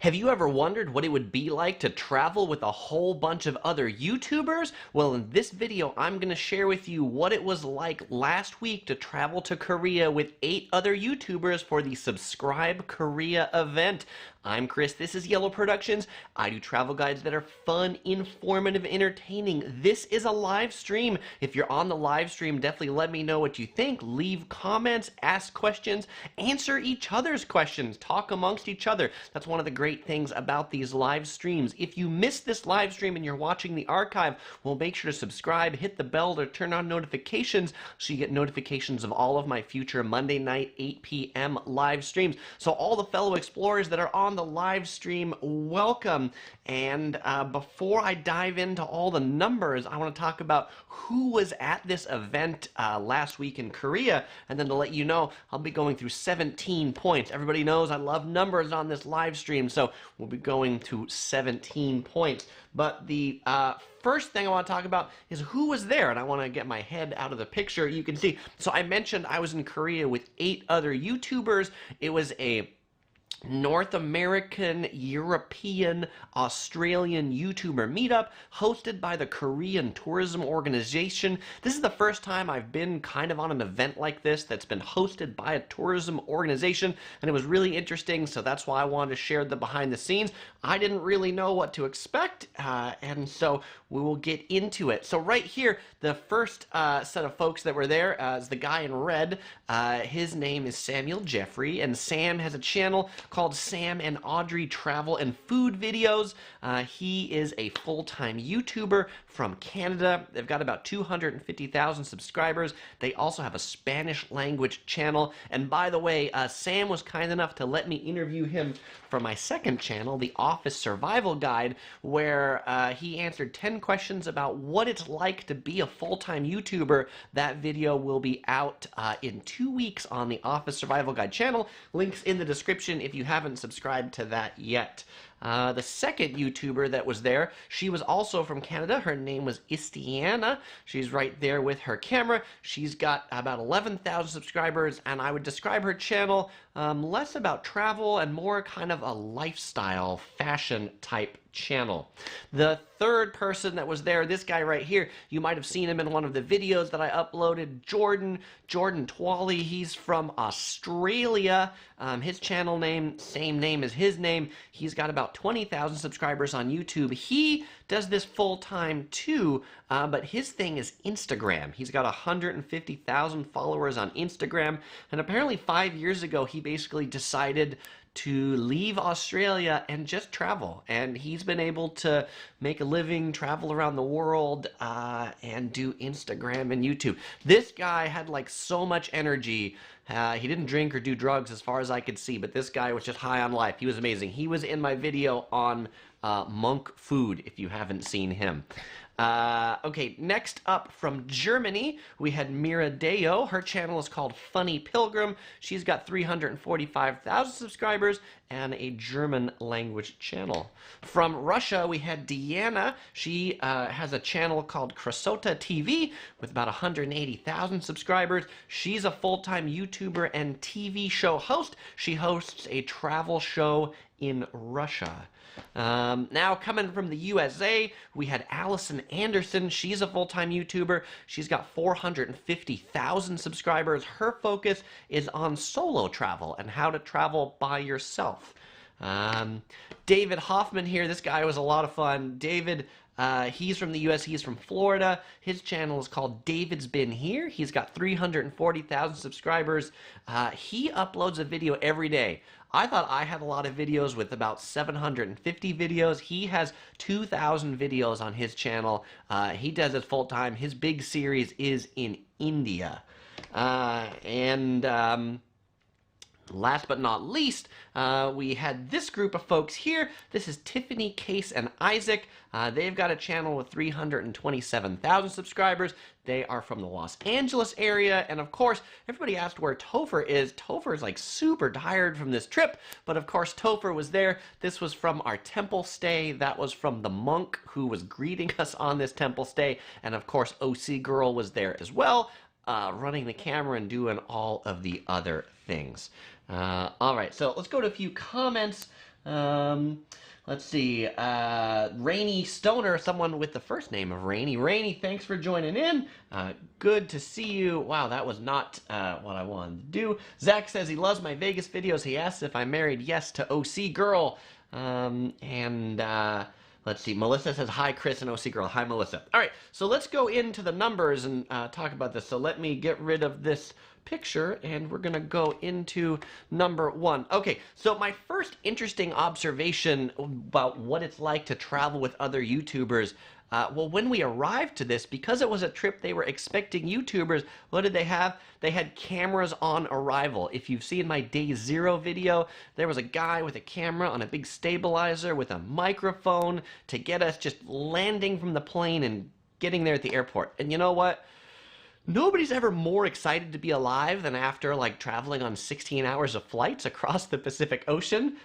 Have you ever wondered what it would be like to travel with a whole bunch of other YouTubers? Well, in this video, I'm going to share with you what it was like last week to travel to Korea with 8 other YouTubers for the Subscribe Korea event. I'm Chris, this is Yellow Productions. I do travel guides that are fun, informative, entertaining. This is a live stream. If you're on the live stream, definitely let me know what you think. Leave comments, ask questions, answer each other's questions, talk amongst each other. That's one of the great things about these live streams. If you missed this live stream and you're watching the archive, well, make sure to subscribe, hit the bell to turn on notifications so you get notifications of all of my future Monday night 8 p.m. live streams. So all the fellow explorers that are on the live stream, welcome. And before I dive into all the numbers, I want to talk about who was at this event last week in Korea, and then to let you know, I'll be going through 17 points. Everybody knows I love numbers on this live stream, so we'll be going to 17 points. But the first thing I want to talk about is who was there, and I want to get my head out of the picture. You can see, so I mentioned I was in Korea with 8 other YouTubers. It was a North American, European, Australian YouTuber meetup hosted by the Korean Tourism Organization. This is the first time I've been kind of on an event like this that's been hosted by a tourism organization, and it was really interesting, so that's why I wanted to share the behind the scenes. I didn't really know what to expect, and so we will get into it. So right here, the first set of folks that were there is the guy in red. His name is Samuel Jeffrey, and Sam has a channel called Sam and Audrey Travel and Food videos. He is a full-time YouTuber from Canada. They've got about 250,000 subscribers. They also have a Spanish language channel. And by the way, Sam was kind enough to let me interview him for my second channel, the Office Survival Guide, where he answered 10 questions about what it's like to be a full-time YouTuber. That video will be out in 2 weeks on the Office Survival Guide channel. Links in the description if you haven't subscribed to that yet. The second YouTuber that was there, she was also from Canada. Her name was Istiana. She's right there with her camera. She's got about 11,000 subscribers, and I would describe her channel less about travel and more kind of a lifestyle, fashion type channel. The third person that was there, this guy right here, you might have seen him in one of the videos that I uploaded, Jordan Twally. He's from Australia. His channel name, same name as his name. He's got about 20,000 subscribers on YouTube. He does this full time too, but his thing is Instagram. He's got 150,000 followers on Instagram, and apparently 5 years ago he basically decided to leave Australia and just travel, and he's been able to make a living, travel around the world, and do Instagram and YouTube. This guy had like so much energy. He didn't drink or do drugs as far as I could see, but this guy was just high on life. He was amazing. He was in my video on monk food, if you haven't seen him. Okay, next up from Germany, we had Mira Dayot. Her channel is called Funny Pilgrim. She's got 345,000 subscribers and a German language channel. From Russia, we had Diana. She has a channel called KrasotaTV with about 180,000 subscribers. She's a full-time YouTuber and TV show host. She hosts a travel show in Russia. Now coming from the USA, we had Allison Anderson. She's a full-time YouTuber. She's got 450,000 subscribers. Her focus is on solo travel and how to travel by yourself. David Hoffman here. This guy was a lot of fun. David, he's from the US. He's from Florida. His channel is called David's Been Here. He's got 340,000 subscribers. He uploads a video every day. I thought I had a lot of videos with about 750 videos. He has 2,000 videos on his channel. He does it full time. His big series is in India. Last but not least, we had this group of folks here. This is Tiffany, Case, and Isaac. They've got a channel with 327,000 subscribers. They are from the Los Angeles area, and of course, everybody asked where Topher is. Topher is like super tired from this trip, but of course, Topher was there. This was from our temple stay. That was from the monk who was greeting us on this temple stay, and of course, ocgirl was there as well, running the camera and doing all of the other things. All right, so let's go to a few comments. Let's see. Rainy Stoner, someone with the first name of Rainy. Rainy, thanks for joining in. Good to see you. Wow, that was not what I wanted to do. Zach says he loves my Vegas videos. He asks if I married yes to OC Girl. Let's see. Melissa says, hi, Chris and OC Girl. Hi, Melissa. All right, so let's go into the numbers and talk about this. So let me get rid of this picture and we're gonna go into number one. Okay, so my first interesting observation about what it's like to travel with other YouTubers, well, when we arrived to this, because it was a trip they were expecting YouTubers, what did they have? They had cameras on arrival. If you've seen my day 0 video, there was a guy with a camera on a big stabilizer with a microphone to get us just landing from the plane and getting there at the airport. And you know what? Nobody's ever more excited to be alive than after like traveling on 16 hours of flights across the Pacific Ocean.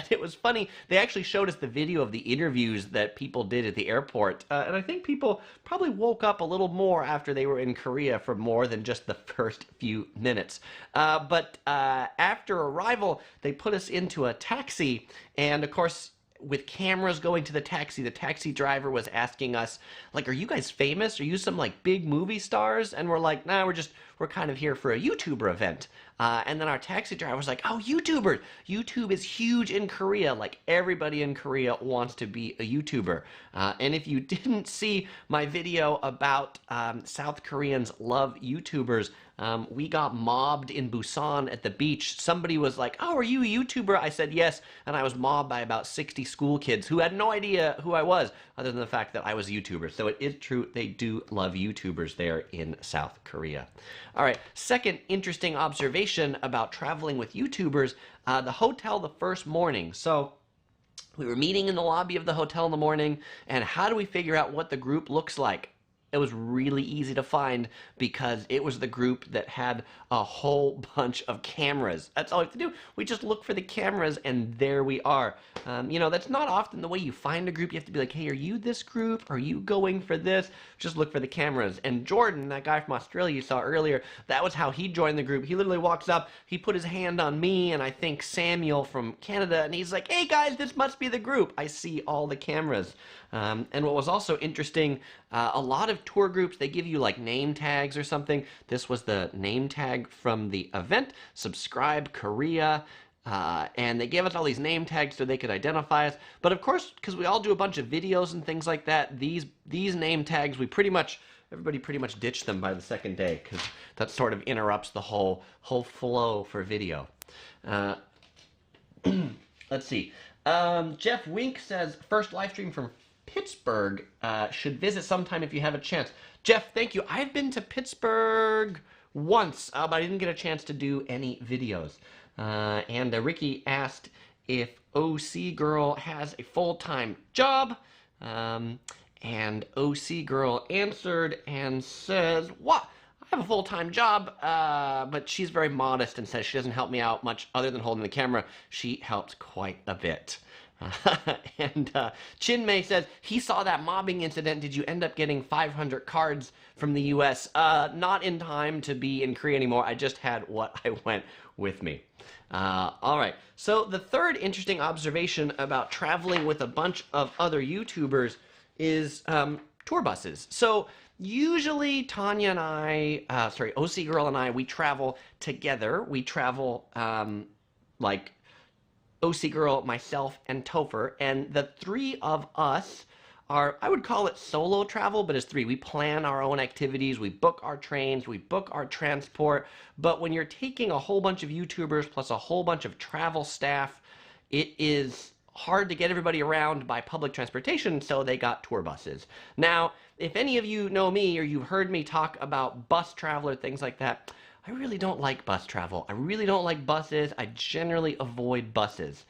It was funny. They actually showed us the video of the interviews that people did at the airport. And I think people probably woke up a little more after they were in Korea for more than just the first few minutes. But after arrival, they put us into a taxi. And of course, with cameras going to the taxi driver was asking us, like, are you guys famous? Are you some, like, big movie stars? And we're like, nah, we're kind of here for a YouTuber event. And then our taxi driver was like, oh, YouTuber. YouTube is huge in Korea. Like, everybody in Korea wants to be a YouTuber. And if you didn't see my video about South Koreans love YouTubers, we got mobbed in Busan at the beach. Somebody was like, oh, are you a YouTuber? I said yes, and I was mobbed by about 60 school kids who had no idea who I was, other than the fact that I was a YouTuber. So it is true, they do love YouTubers there in South Korea. All right, second interesting observation about traveling with YouTubers, the hotel the first morning. So we were meeting in the lobby of the hotel in the morning, and how do we figure out what the group looks like? It was really easy to find because it was the group that had a whole bunch of cameras. That's all we have to do. We just look for the cameras and there we are. You know, that's not often the way you find a group. You have to be like, hey, are you this group? Are you going for this? Just look for the cameras. And Jordan, that guy from Australia you saw earlier, that was how he joined the group. He literally walks up, he put his hand on me and I think Samuel from Canada, and he's like, hey guys, this must be the group. I see all the cameras. And what was also interesting, a lot of tour groups, they give you like name tags or something. This was the name tag from the event, Subscribe Korea, and they gave us all these name tags so they could identify us. But of course, because we all do a bunch of videos and things like that, these name tags, everybody pretty much ditched them by the second day because that sort of interrupts the whole flow for video. Let's see. Jeff Wink says, first live stream from Pittsburgh, should visit sometime if you have a chance. Jeff, thank you. I've been to Pittsburgh once, but I didn't get a chance to do any videos. And Ricky asked if OC Girl has a full-time job, and OC Girl answered and says, what? I have a full-time job, but she's very modest and says she doesn't help me out much other than holding the camera. She helps quite a bit. And Chinmay says, he saw that mobbing incident. Did you end up getting 500 cards from the US? Not in time to be in Korea anymore. I just had what I went with me. All right. So the third interesting observation about traveling with a bunch of other YouTubers is tour buses. So usually Tanya and I, OC Girl and I, we travel together. We travel like OC Girl, myself, and Topher, and the three of us are, I would call it solo travel, but it's three. We plan our own activities, we book our trains, we book our transport, but when you're taking a whole bunch of YouTubers plus a whole bunch of travel staff, it is hard to get everybody around by public transportation, so they got tour buses. Now, if any of you know me or you've heard me talk about bus travel or things like that, I really don't like bus travel. I really don't like buses. I generally avoid buses.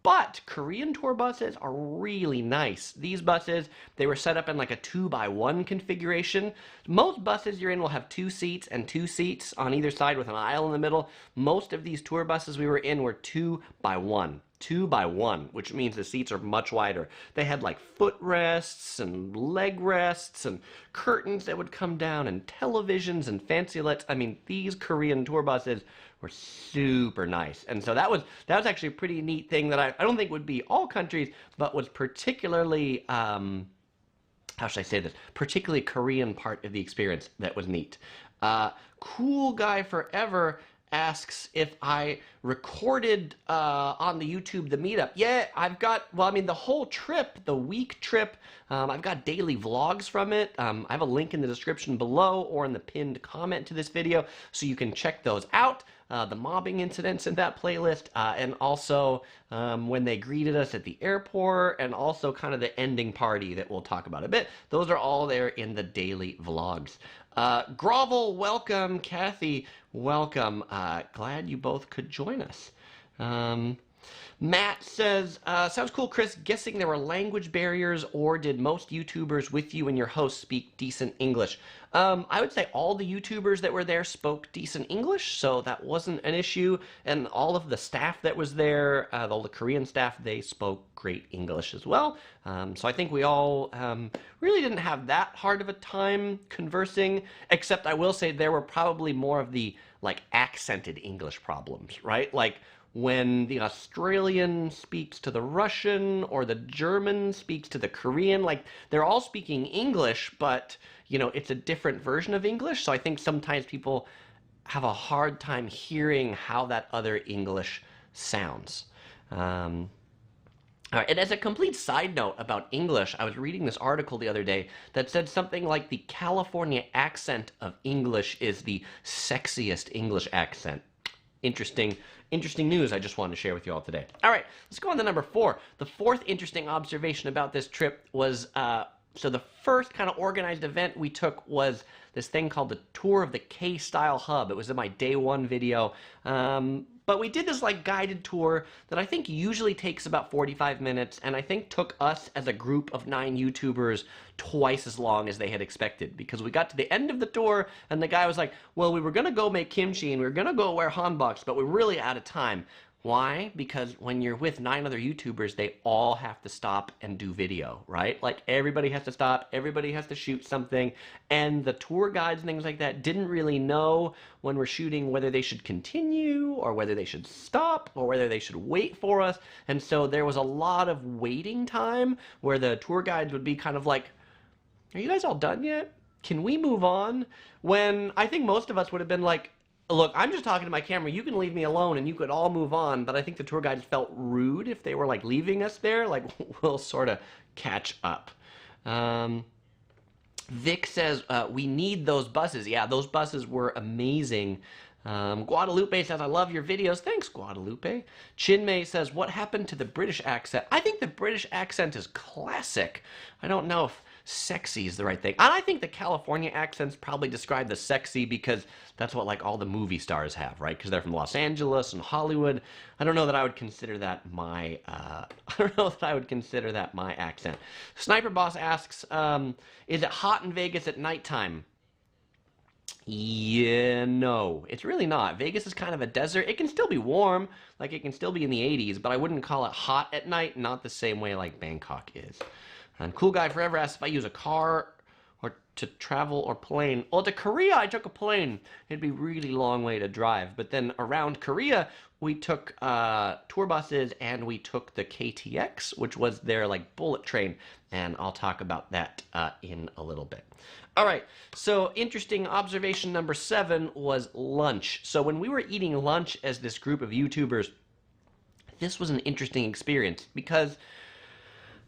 But Korean tour buses are really nice. These buses, they were set up in like a 2x1 configuration. Most buses you're in will have 2 seats and 2 seats on either side with an aisle in the middle. Most of these tour buses we were in were 2x1. 2x1, which means the seats are much wider. They had like footrests and leg rests and curtains that would come down and televisions and fancy lights. I mean, these Korean tour buses were super nice. And so that was actually a pretty neat thing that I don't think would be all countries, but was particularly how should I say this? Particularly Korean part of the experience that was neat. Cool Guy Forever asks if I recorded on the YouTube the meetup. Yeah, I've got, well, I mean, the whole trip, the week trip, I've got daily vlogs from it. I have a link in the description below or in the pinned comment to this video, so you can check those out. The mobbing incidents in that playlist, and also when they greeted us at the airport, and also kind of the ending party that we'll talk about a bit. Those are all there in the daily vlogs. Grovel, welcome. Kathy, welcome. Glad you both could join us. Matt says, sounds cool, Chris. Guessing there were language barriers, or did most YouTubers with you and your host speak decent English? I would say all the YouTubers that were there spoke decent English, so that wasn't an issue. And all of the staff that was there, all the Korean staff, they spoke great English as well. So I think we all really didn't have that hard of a time conversing, except I will say there were probably more of the like accented English problems, right? Like when the Australian speaks to the Russian or the German speaks to the Korean, like they're all speaking English, but you know, it's a different version of English. So I think sometimes people have a hard time hearing how that other English sounds. All right, and as a complete side note about English, I was reading this article the other day that said something like the California accent of English is the sexiest English accent. Interesting news I just wanted to share with you all today. All right, let's go on to number 4. The fourth interesting observation about this trip was, so the first kind of organized event we took was this thing called the Tour of the K-Style Hub. It was in my day 1 video. But we did this like guided tour that I think usually takes about 45 minutes, and I think took us as a group of 9 YouTubers twice as long as they had expected, because we got to the end of the tour and the guy was like, well, we were gonna go make kimchi and we were gonna go wear hanboks, but we're really out of time. Why? Because when you're with 9 other YouTubers, they all have to stop and do video, right? Like everybody has to stop, everybody has to shoot something, and the tour guides and things like that didn't really know when we're shooting whether they should continue or whether they should stop or whether they should wait for us. And so there was a lot of waiting time where the tour guides would be kind of like, are you guys all done yet? Can we move on? When I think most of us would have been like, look, I'm just talking to my camera. You can leave me alone and you could all move on. But I think the tour guides felt rude if they were like leaving us there. Like, we'll sort of catch up. Vic says, we need those buses. Yeah, those buses were amazing. Guadalupe says, I love your videos. Thanks, Guadalupe. Chinmay says, what happened to the British accent? I think the British accent is classic. I don't know if sexy is the right thing. And I think the California accents probably describe the sexy because that's what like all the movie stars have, right? Because they're from Los Angeles and Hollywood. I don't know that I would consider that my accent. Sniper Boss asks, is it hot in Vegas at nighttime? Yeah, no, it's really not. Vegas is kind of a desert. It can still be warm, like it can still be in the 80s, but I wouldn't call it hot at night, not the same way like Bangkok is. And Cool Guy Forever asks if I use a car or to travel or plane. Well, to Korea, I took a plane. It'd be a really long way to drive. But then around Korea, we took tour buses and we took the KTX, which was their like bullet train. And I'll talk about that in a little bit. All right, so interesting observation number 7 was lunch. So when we were eating lunch as this group of YouTubers, this was an interesting experience because,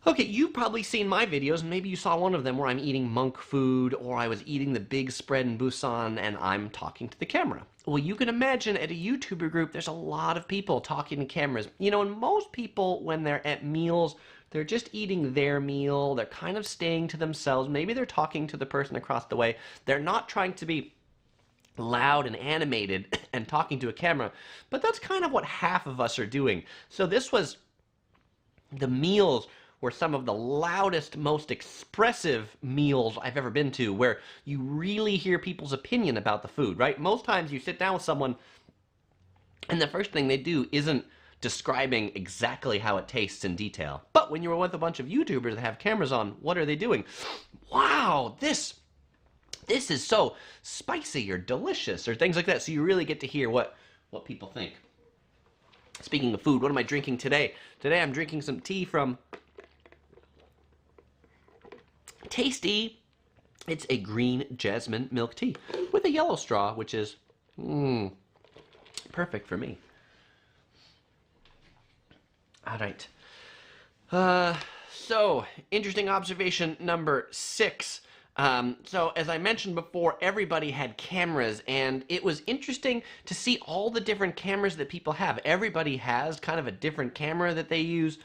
okay, you've probably seen my videos, and maybe you saw one of them where I'm eating monk food, or I was eating the big spread in Busan, and I'm talking to the camera. Well, you can imagine at a YouTuber group, there's a lot of people talking to cameras. You know, and most people, when they're at meals, they're just eating their meal. They're kind of staying to themselves. Maybe they're talking to the person across the way. They're not trying to be loud and animated and talking to a camera, but that's kind of what half of us are doing. So this was, the meals were some of the loudest, most expressive meals I've ever been to, where you really hear people's opinion about the food, right? Most times you sit down with someone and the first thing they do isn't describing exactly how it tastes in detail. But when you're with a bunch of YouTubers that have cameras on, what are they doing? Wow, this is so spicy or delicious or things like that. So you really get to hear what people think. Speaking of food, what am I drinking today? Today I'm drinking some tea from Tasty. It's a green jasmine milk tea with a yellow straw, which is perfect for me. All right. So, interesting observation number 6. So, as I mentioned before, everybody had cameras, and it was interesting to see all the different cameras that people have. Everybody has kind of a different camera that they use.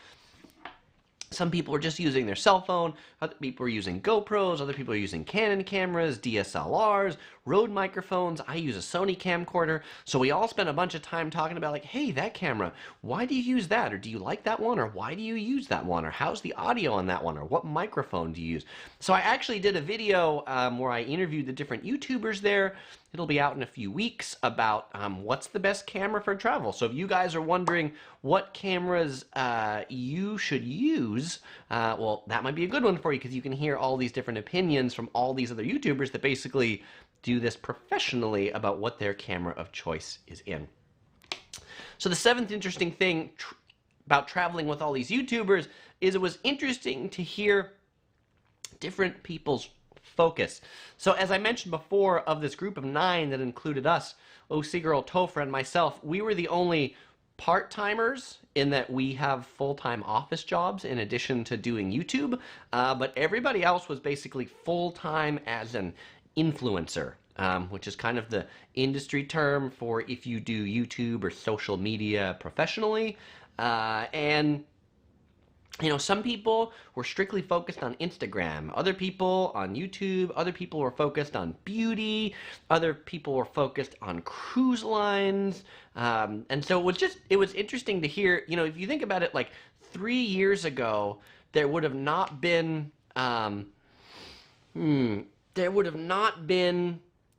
Some people are just using their cell phone, other people are using GoPros, other people are using Canon cameras, DSLRs, Rode microphones. I use a Sony camcorder. So we all spent a bunch of time talking about like, hey, that camera, why do you use that? Or do you like that one? Or why do you use that one? Or how's the audio on that one? Or what microphone do you use? So I actually did a video where I interviewed the different YouTubers there. It'll be out in a few weeks about what's the best camera for travel. So if you guys are wondering what cameras you should use, well, that might be a good one for you because you can hear all these different opinions from all these other YouTubers that basically do this professionally about what their camera of choice is in. So the 7th interesting thing about traveling with all these YouTubers is it was interesting to hear different people's focus. So as I mentioned before, of this group of 9 that included us, ocgirl, Topher, and myself, we were the only part-timers in that we have full-time office jobs in addition to doing YouTube, but everybody else was basically full-time as an influencer, which is kind of the industry term for if you do YouTube or social media professionally. And you know, some people were strictly focused on Instagram, other people on YouTube, other people were focused on beauty, other people were focused on cruise lines, and so it was interesting to hear, you know, if you think about it, like 3 years ago, there would have not been,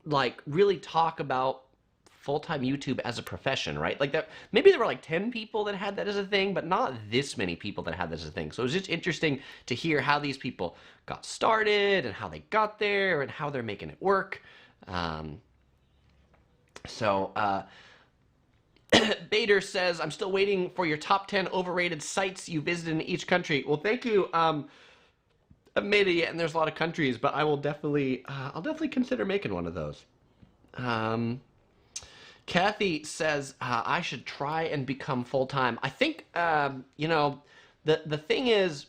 like really talk about full-time YouTube as a profession, right? Like that, maybe there were like 10 people that had that as a thing, but not this many people that had that as a thing. So it was just interesting to hear how these people got started and how they got there and how they're making it work. Bader says, I'm still waiting for your top 10 overrated sites you visited in each country. Well, thank you. I haven't made it yet, and there's a lot of countries, but I will definitely, I'll definitely consider making one of those. Kathy says, I should try and become full-time. I think, you know, the thing is,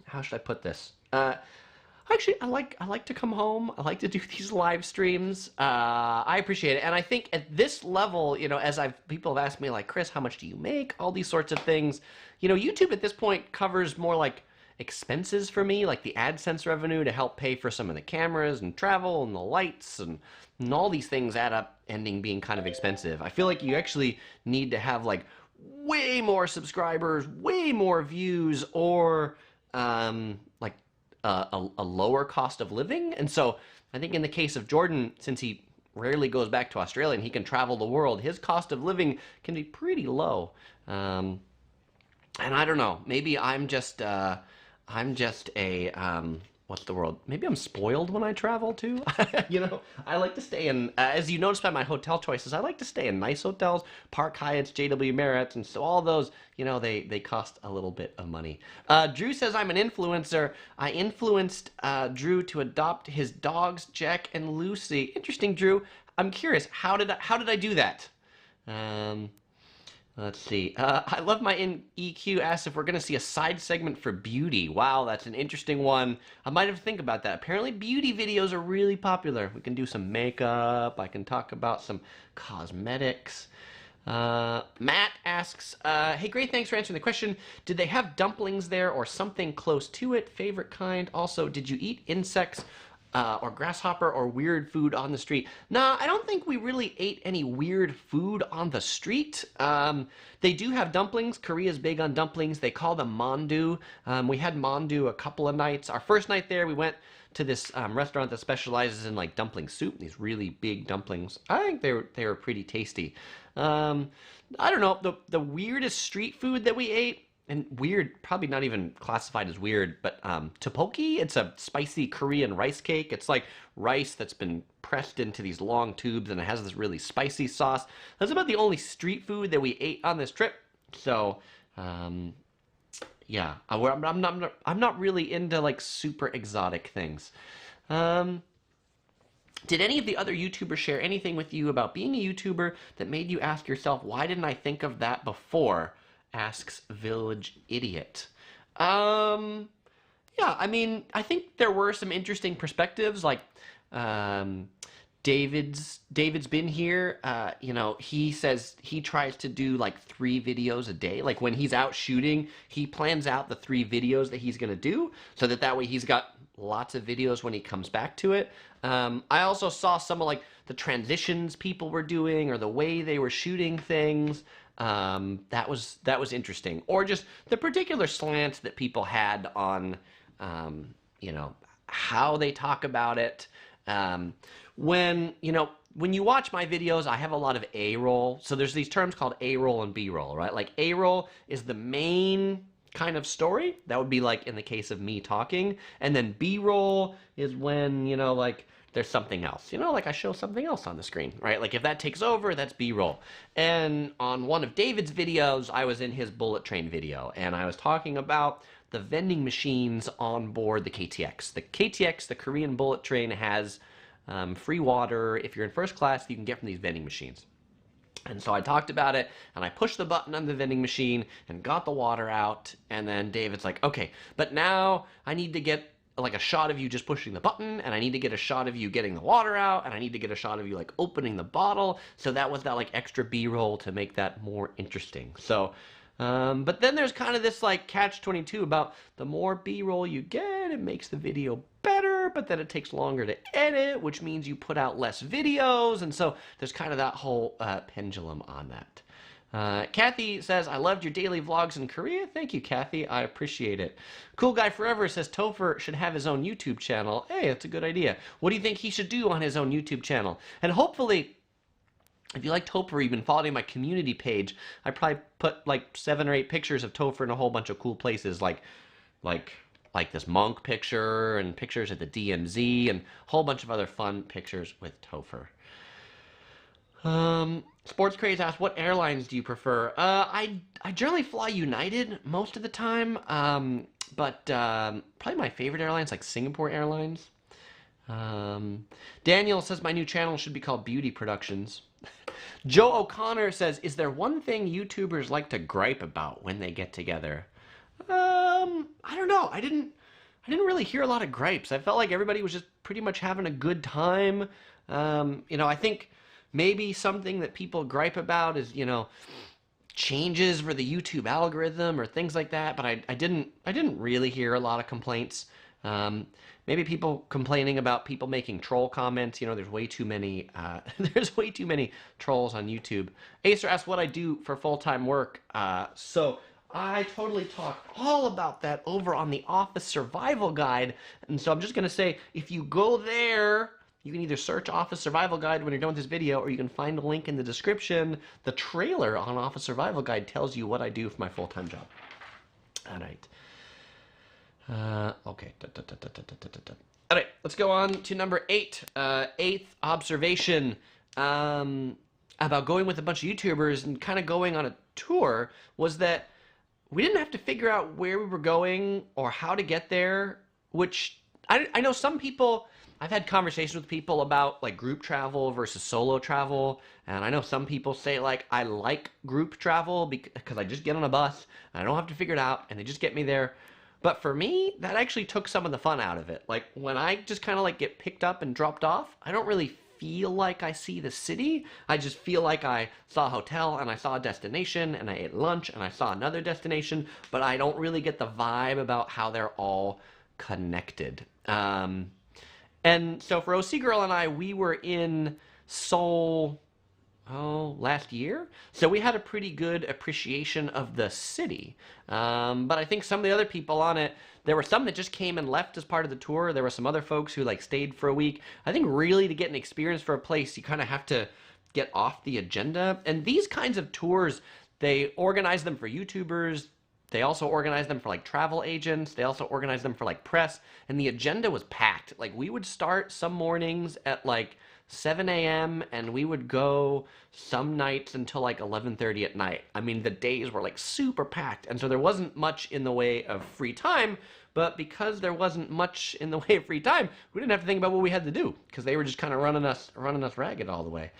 how should I put this? Actually, I like to come home. I like to do these live streams. I appreciate it. And I think at this level, you know, as people have asked me like, Chris, how much do you make? All these sorts of things. You know, YouTube at this point covers more like expenses for me, like the AdSense revenue to help pay for some of the cameras and travel and the lights and all these things add up, ending being kind of expensive. I feel like you actually need to have like way more subscribers, way more views, or like a lower cost of living. And so I think in the case of Jordan, since he rarely goes back to Australia and he can travel the world, his cost of living can be pretty low. And I don't know, maybe I'm just a what's the word? Maybe I'm spoiled when I travel too. You know, I like to stay in, as you notice by my hotel choices, I like to stay in nice hotels, Park Hyatts, JW Marriotts, and so all those, you know, they cost a little bit of money. Drew says I'm an influencer. I influenced Drew to adopt his dogs, Jack and Lucy. Interesting, Drew. I'm curious, how did I do that? Let's see. I love my EQ asks if we're going to see a side segment for beauty. Wow, that's an interesting one. I might have to think about that. Apparently beauty videos are really popular. We can do some makeup. I can talk about some cosmetics. Matt asks, hey, great, thanks for answering the question. Did they have dumplings there or something close to it? Favorite kind? Also, did you eat insects or grasshopper or weird food on the street? Nah, I don't think we really ate any weird food on the street. They do have dumplings. Korea's big on dumplings. They call them mandu. We had mandu a couple of nights. Our first night there, we went to this restaurant that specializes in like dumpling soup, these really big dumplings. I think they were pretty tasty. I don't know, the weirdest street food that we ate, and weird, probably not even classified as weird, but tteokbokki, it's a spicy Korean rice cake. It's like rice that's been pressed into these long tubes, and it has this really spicy sauce. That's about the only street food that we ate on this trip. So, yeah, I'm not really into like super exotic things. Did any of the other YouTubers share anything with you about being a YouTuber that made you ask yourself, why didn't I think of that before? Asks Village Idiot. Yeah, I mean, I think there were some interesting perspectives, like David's been here. You know, he says he tries to do like 3 videos a day. Like when he's out shooting, he plans out the 3 videos that he's gonna do, so that way he's got lots of videos when he comes back to it. I also saw some of like the transitions people were doing, or the way they were shooting things. That was interesting, or just the particular slant that people had on, you know, how they talk about it. When you watch my videos, I have a lot of A-roll. So there's these terms called A-roll and B-roll, right? Like A-roll is the main kind of story. That would be like in the case of me talking. And then B-roll is when, you know, like there's something else. You know, like I show something else on the screen, right? Like if that takes over, that's B-roll. And on one of David's videos, I was in his bullet train video, and I was talking about the vending machines on board the KTX. The KTX, the Korean bullet train, has free water. If you're in first class, you can get from these vending machines. And so I talked about it, and I pushed the button on the vending machine and got the water out. And then David's like, okay, but now I need to get like a shot of you just pushing the button, and I need to get a shot of you getting the water out, and I need to get a shot of you like opening the bottle. So that was that like extra B-roll to make that more interesting. So, but then there's kind of this like catch-22 about the more B-roll you get, it makes the video better, but then it takes longer to edit, which means you put out less videos. And so there's kind of that whole pendulum on that. Kathy says, I loved your daily vlogs in Korea. Thank you, Kathy. I appreciate it. Cool Guy Forever says Topher should have his own YouTube channel. Hey, that's a good idea. What do you think he should do on his own YouTube channel? And hopefully, if you like Topher, you've been following my community page, I probably put like 7 or 8 pictures of Topher in a whole bunch of cool places, like this monk picture, and pictures at the DMZ, and a whole bunch of other fun pictures with Topher. Sports Craze asks, what airlines do you prefer? I generally fly United most of the time, but probably my favorite airlines like Singapore Airlines. Daniel says my new channel should be called Beauty Productions. Joe O'Connor says, is there one thing YouTubers like to gripe about when they get together? I don't know. I didn't really hear a lot of gripes. I felt like everybody was just pretty much having a good time. You know, I think maybe something that people gripe about is, you know, changes for the YouTube algorithm or things like that, but I didn't really hear a lot of complaints. Maybe people complaining about people making troll comments. You know, there's way too many trolls on YouTube. Acer asks what I do for full-time work. So I totally talk all about that over on the Office Survival Guide. And so I'm just going to say, if you go there, you can either search Office Survival Guide when you're done with this video, or you can find a link in the description. The trailer on Office Survival Guide tells you what I do for my full-time job. All right. Okay. All right, let's go on to number 8. 8th observation about going with a bunch of YouTubers and kind of going on a tour was that we didn't have to figure out where we were going or how to get there, which I know some people, I've had conversations with people about like group travel versus solo travel, and I know some people say like, I like group travel because I just get on a bus and I don't have to figure it out and they just get me there. But for me, that actually took some of the fun out of it. Like when I just kind of like get picked up and dropped off, I don't really feel like I see the city. I just feel like I saw a hotel and I saw a destination and I ate lunch and I saw another destination, but I don't really get the vibe about how they're all connected. And so for ocgirl and I, we were in Seoul last year. So we had a pretty good appreciation of the city. But I think some of the other people on it, there were some that just came and left as part of the tour. There were some other folks who like stayed for a week. I think really to get an experience for a place, you kind of have to get off the agenda. And these kinds of tours, they organize them for YouTubers. They also organize them for like travel agents. They also organize them for like press. And the agenda was packed. Like we would start some mornings at like 7 a.m. and we would go some nights until like 11:30 at night. I mean, the days were like super packed. And so there wasn't much in the way of free time. But because there wasn't much in the way of free time, we didn't have to think about what we had to do because they were just kind of running us ragged all the way.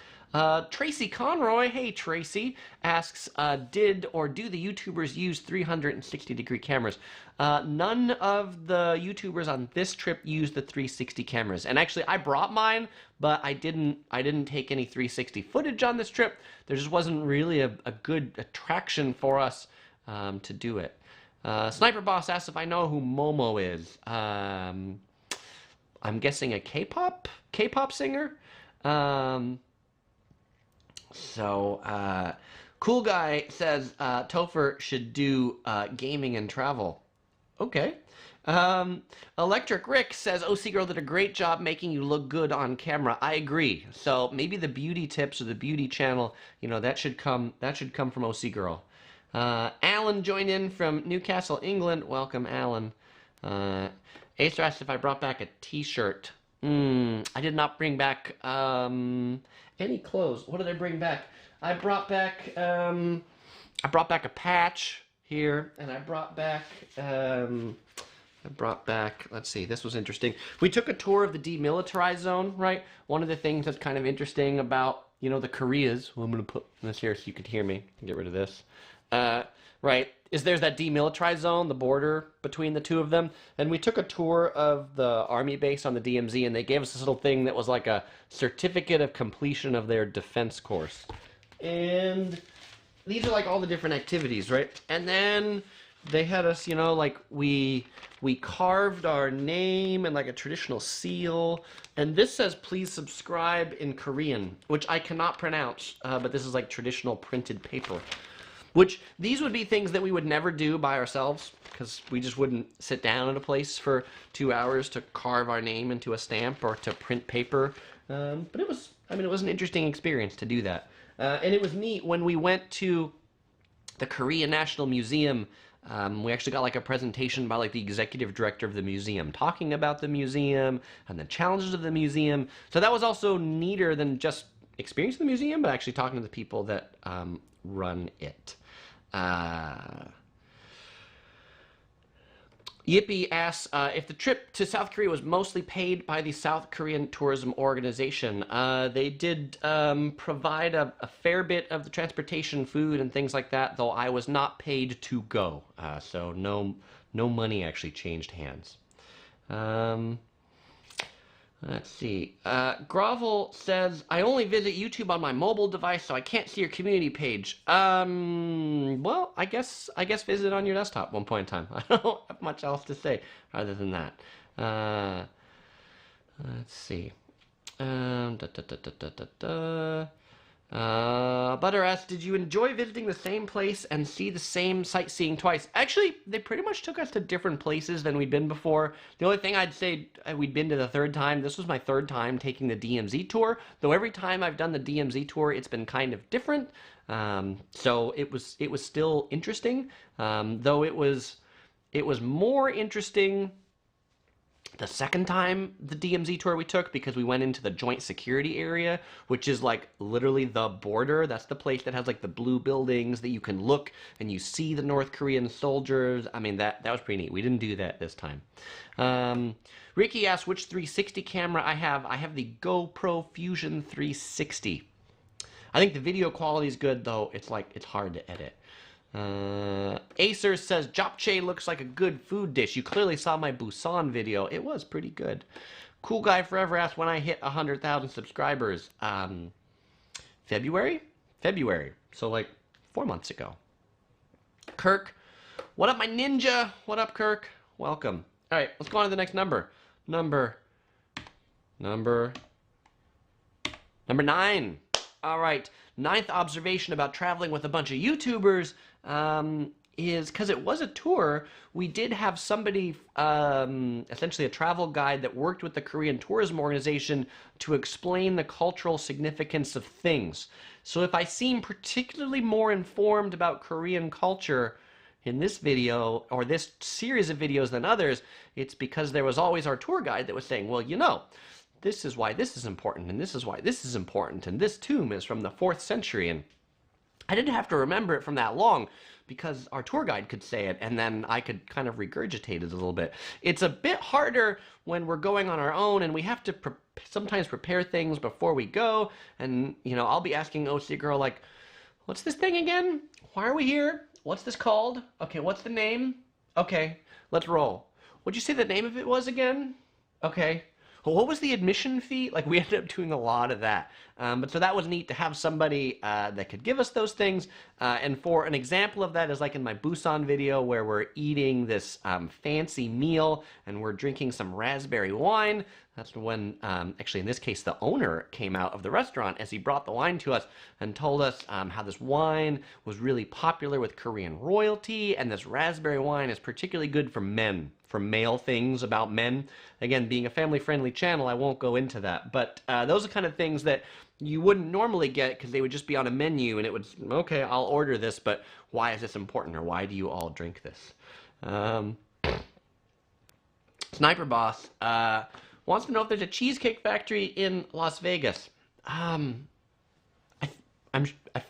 Tracy Conroy, hey Tracy, asks, did or do the YouTubers use 360-degree cameras? None of the YouTubers on this trip used the 360 cameras. And actually, I brought mine, but I didn't take any 360 footage on this trip. There just wasn't really a good attraction for us to do it. Sniper Boss asks if I know who Momo is. I'm guessing a K-pop singer. Cool Guy says Topher should do gaming and travel. Okay. Electric Rick says ocgirl did a great job making you look good on camera. I agree. So maybe the beauty tips or the beauty channel, you know, that should come from ocgirl. Alan joined in from Newcastle, England. Welcome, Alan. Acer asked if I brought back a t-shirt. I did not bring back any clothes. What did I bring back? I brought back a patch here, and I brought back, let's see, this was interesting. We took a tour of the demilitarized zone, right? One of the things that's kind of interesting about, you know, the Koreas, well, I'm going to put this here so you could hear me. Get rid of this. Right, is there's that demilitarized zone, the border between the two of them, and we took a tour of the army base on the DMZ, and they gave us this little thing that was like a certificate of completion of their defense course. And these are like all the different activities, right? And then they had us, you know, like we carved our name and like a traditional seal, and this says please subscribe in Korean, which I cannot pronounce, but this is like traditional printed paper. Which, these would be things that we would never do by ourselves, because we just wouldn't sit down at a place for 2 hours to carve our name into a stamp or to print paper. But it was an interesting experience to do that. And it was neat when we went to the Korea National Museum. We actually got like a presentation by like the executive director of the museum talking about the museum and the challenges of the museum. So that was also neater than just experiencing the museum, but actually talking to the people that run it. Yippee asks if the trip to South Korea was mostly paid by the South Korean Tourism Organization. They did provide a fair bit of the transportation, food, and things like that, though I was not paid to go. So no money actually changed hands. Let's see. Grovel says, I only visit YouTube on my mobile device, so I can't see your community page. Well, I guess visit on your desktop one point in time. I don't have much else to say other than that. Let's see. Butter asks, did you enjoy visiting the same place and see the same sightseeing twice? Actually, they pretty much took us to different places than we'd been before. The only thing I'd say, we'd been to the third time. This was my third time taking the DMZ tour, though every time I've done the DMZ tour, it's been kind of different. So it was still interesting, though it was more interesting the second time the DMZ tour we took, because we went into the joint security area, which is like literally the border. That's the place that has like the blue buildings that you can look and you see the North Korean soldiers. I mean, that was pretty neat. We didn't do that this time. Ricky asked which 360 camera I have. I have the GoPro Fusion 360. I think the video quality is good, though it's hard to edit. Acer says, japchae looks like a good food dish. You clearly saw my Busan video. It was pretty good. Cool Guy Forever asked when I hit 100,000 subscribers. February? So like 4 months ago. Kirk, what up my ninja? What up, Kirk? Welcome. All right, let's go on to the next number. Number 9. All right, ninth observation about traveling with a bunch of YouTubers is because it was a tour, we did have somebody, essentially a travel guide that worked with the Korean tourism organization to explain the cultural significance of things. So if I seem particularly more informed about Korean culture in this video or this series of videos than others, it's because there was always our tour guide that was saying, well, you know, this is why this is important, and this is why this is important, and this tomb is from the 4th century, and I didn't have to remember it from that long because our tour guide could say it, and then I could kind of regurgitate it a little bit. It's a bit harder when we're going on our own, and we have to sometimes prepare things before we go, and, you know, I'll be asking ocgirl, like, what's this thing again? Why are we here? What's this called? Okay, what's the name? Okay, let's roll. What'd you say the name of it was again? Okay. Well, what was the admission fee? Like, we ended up doing a lot of that. But so that was neat to have somebody that could give us those things. And for an example of that is like in my Busan video where we're eating this fancy meal and we're drinking some raspberry wine. That's when, actually in this case, the owner came out of the restaurant as he brought the wine to us and told us how this wine was really popular with Korean royalty, and this raspberry wine is particularly good for men, for male things about men. Again, being a family-friendly channel, I won't go into that, but those are kind of things that you wouldn't normally get because they would just be on a menu and it would, okay, I'll order this, but why is this important, or why do you all drink this? Sniper Boss wants to know if there's a cheesecake factory in Las Vegas. I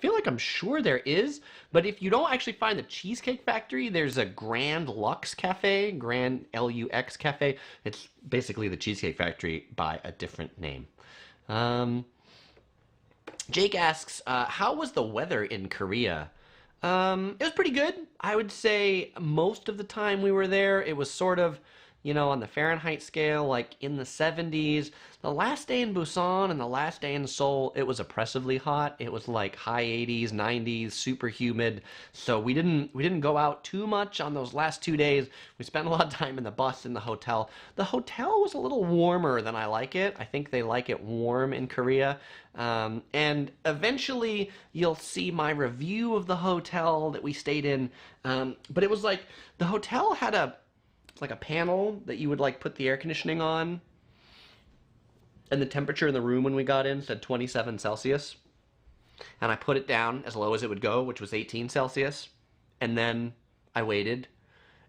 feel like I'm sure there is, but if you don't actually find the Cheesecake Factory, there's a Grand Lux Cafe, Grand Lux Cafe. It's basically the Cheesecake Factory by a different name. Jake asks, how was the weather in Korea? It was pretty good. I would say most of the time we were there, it was sort of, you know, on the Fahrenheit scale, like in the 70s. The last day in Busan and the last day in Seoul, it was oppressively hot. It was like high 80s, 90s, super humid. So we didn't go out too much on those last 2 days. We spent a lot of time in the bus, in the hotel. The hotel was a little warmer than I like it. I think they like it warm in Korea. And eventually you'll see my review of the hotel that we stayed in. But it was like, the hotel had it's like a panel that you would like put the air conditioning on, and the temperature in the room when we got in said 27 Celsius, and I put it down as low as it would go, which was 18 Celsius, and then I waited,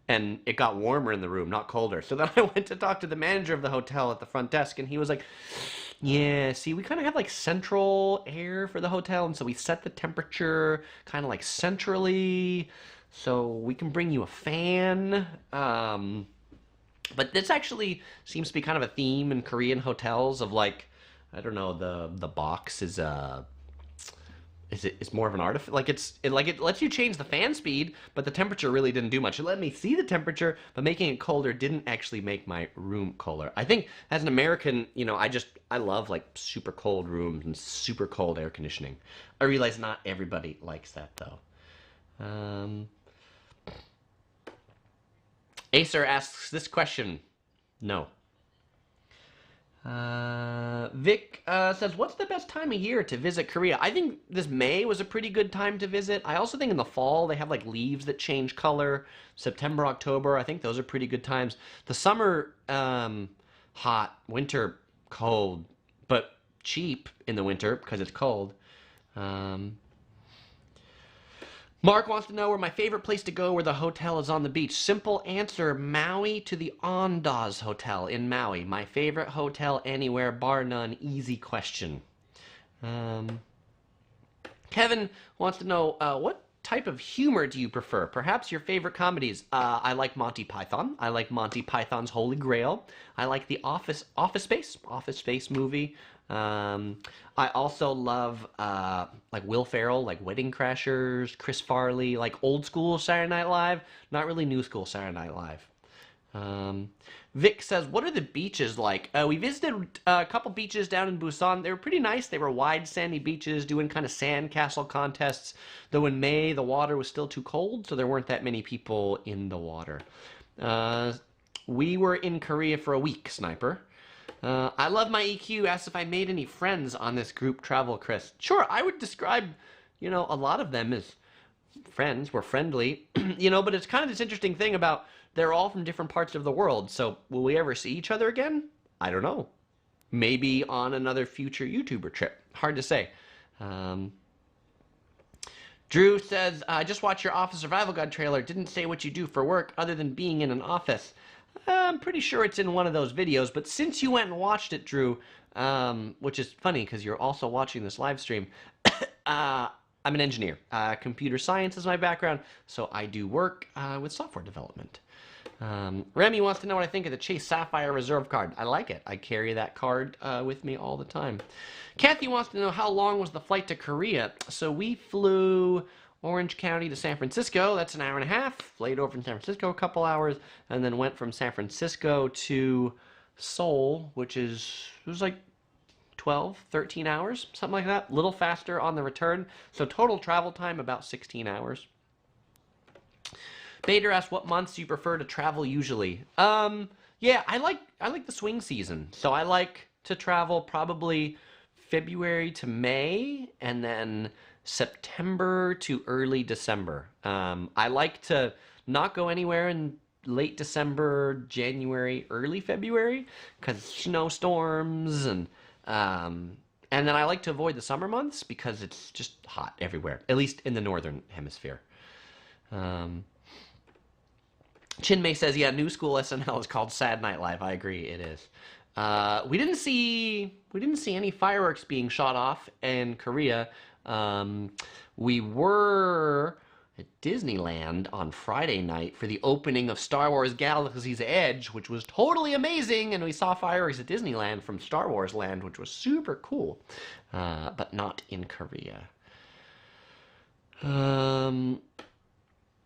and it got warmer in the room, not colder. So then I went to talk to the manager of the hotel at the front desk, and he was like, yeah, see, we kind of have like central air for the hotel, and so we set the temperature kind of like centrally, so we can bring you a fan. But this actually seems to be kind of a theme in Korean hotels of like, I don't know, the box is it's more of an artifact. Like it lets you change the fan speed, but the temperature really didn't do much. It let me see the temperature, but making it colder didn't actually make my room colder. I think as an American, you know, I love like super cold rooms and super cold air conditioning. I realize not everybody likes that though. Acer asks this question. No. Vic says, what's the best time of year to visit Korea? I think this May was a pretty good time to visit. I also think in the fall they have like leaves that change color. September, October, I think those are pretty good times. The summer, hot. Winter, cold. But cheap in the winter because it's cold. Mark wants to know where my favorite place to go where the hotel is on the beach. Simple answer, Maui to the Andaz Hotel in Maui. My favorite hotel anywhere, bar none. Easy question. Kevin wants to know, what type of humor do you prefer? Perhaps your favorite comedies. I like Monty Python. I like Monty Python's Holy Grail. I like the Office Space movie. I also love like Will Ferrell, like Wedding Crashers, Chris Farley, like old school Saturday Night Live, not really new school Saturday Night Live. Vic says, what are the beaches like? We visited a couple beaches down in Busan. They were pretty nice. They were wide, sandy beaches doing kind of sand castle contests, though in May the water was still too cold, so there weren't that many people in the water. We were in Korea for a week, Sniper. I love my EQ. Asked if I made any friends on this group travel, Chris. Sure, I would describe, a lot of them as friends. We're friendly, but it's kind of this interesting thing about they're all from different parts of the world. So will we ever see each other again? I don't know. Maybe on another future YouTuber trip. Hard to say. Drew says, I just watched your Office Survival Guide trailer. Didn't say what you do for work other than being in an office. I'm pretty sure it's in one of those videos, but since you went and watched it, Drew, which is funny because you're also watching this live stream, I'm an engineer. Computer science is my background, so I do work with software development. Remy wants to know what I think of the Chase Sapphire Reserve card. I like it. I carry that card with me all the time. Kathy wants to know how long was the flight to Korea. So we flew Orange County to San Francisco. That's an hour and a half. Flight over from San Francisco a couple hours, and then went from San Francisco to Seoul, which it was like 12, 13 hours, something like that. A little faster on the return. So total travel time about 16 hours. Bader asked, what months do you prefer to travel usually? Yeah, I like the swing season. So I like to travel probably February to May, and then September to early December. I like to not go anywhere in late December, January, early February, because snowstorms, and then I like to avoid the summer months because it's just hot everywhere, at least in the northern hemisphere. Chinmay says, yeah, new school SNL is called Sad Night Live. I agree, it is. We didn't see any fireworks being shot off in Korea. We were at Disneyland on Friday night for the opening of Star Wars Galaxy's Edge, which was totally amazing, and we saw fireworks at Disneyland from Star Wars Land, which was super cool, but not in Korea.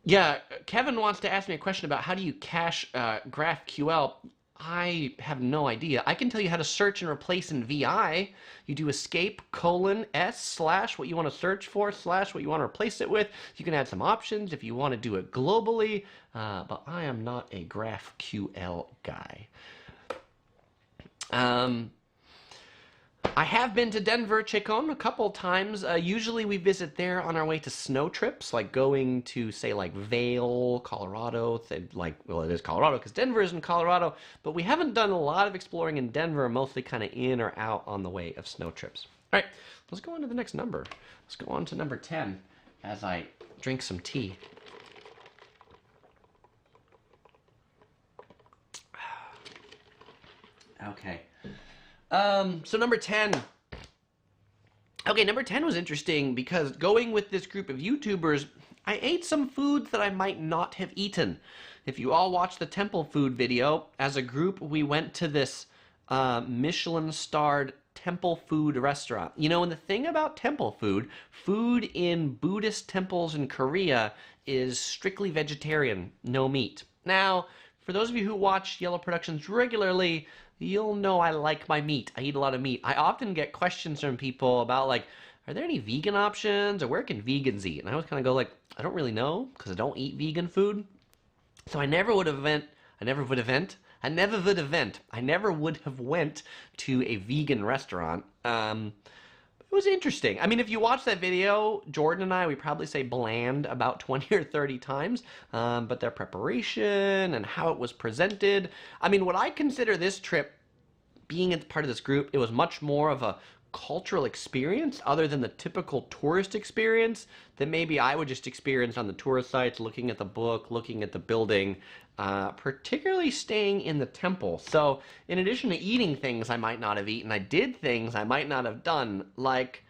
Yeah, Kevin wants to ask me a question about how do you cache GraphQL. I have no idea. I can tell you how to search and replace in VI. You do escape :s/ what you want to search for / what you want to replace it with. You can add some options if you want to do it globally, but I am not a GraphQL guy. I have been to Denver, Chacon, a couple times. Usually we visit there on our way to snow trips, like going to, say, like Vail, Colorado. Well, it is Colorado because Denver is in Colorado, but we haven't done a lot of exploring in Denver, mostly kind of in or out on the way of snow trips. All right, let's go on to the next number. Let's go on to number 10 as I drink some tea. Okay. So number 10. Okay, number 10 was interesting because going with this group of YouTubers, I ate some foods that I might not have eaten. If you all watched the temple food video, as a group, we went to this Michelin-starred temple food restaurant. And the thing about temple food in Buddhist temples in Korea is strictly vegetarian, no meat. Now, for those of you who watch Yellow Productions regularly, you'll know I like my meat. I eat a lot of meat. I often get questions from people about, like, are there any vegan options, or where can vegans eat? And I always kind of go, like, I don't really know, because I don't eat vegan food. So I never would have went to a vegan restaurant. It was interesting. I mean, if you watch that video, Jordan and I, we probably say bland about 20 or 30 times, but their preparation and how it was presented. I mean, what I consider this trip, being as part of this group, it was much more of a cultural experience other than the typical tourist experience that maybe I would just experience on the tourist sites, looking at the book, looking at the building, particularly staying in the temple. So in addition to eating things I might not have eaten, I did things I might not have done. Like,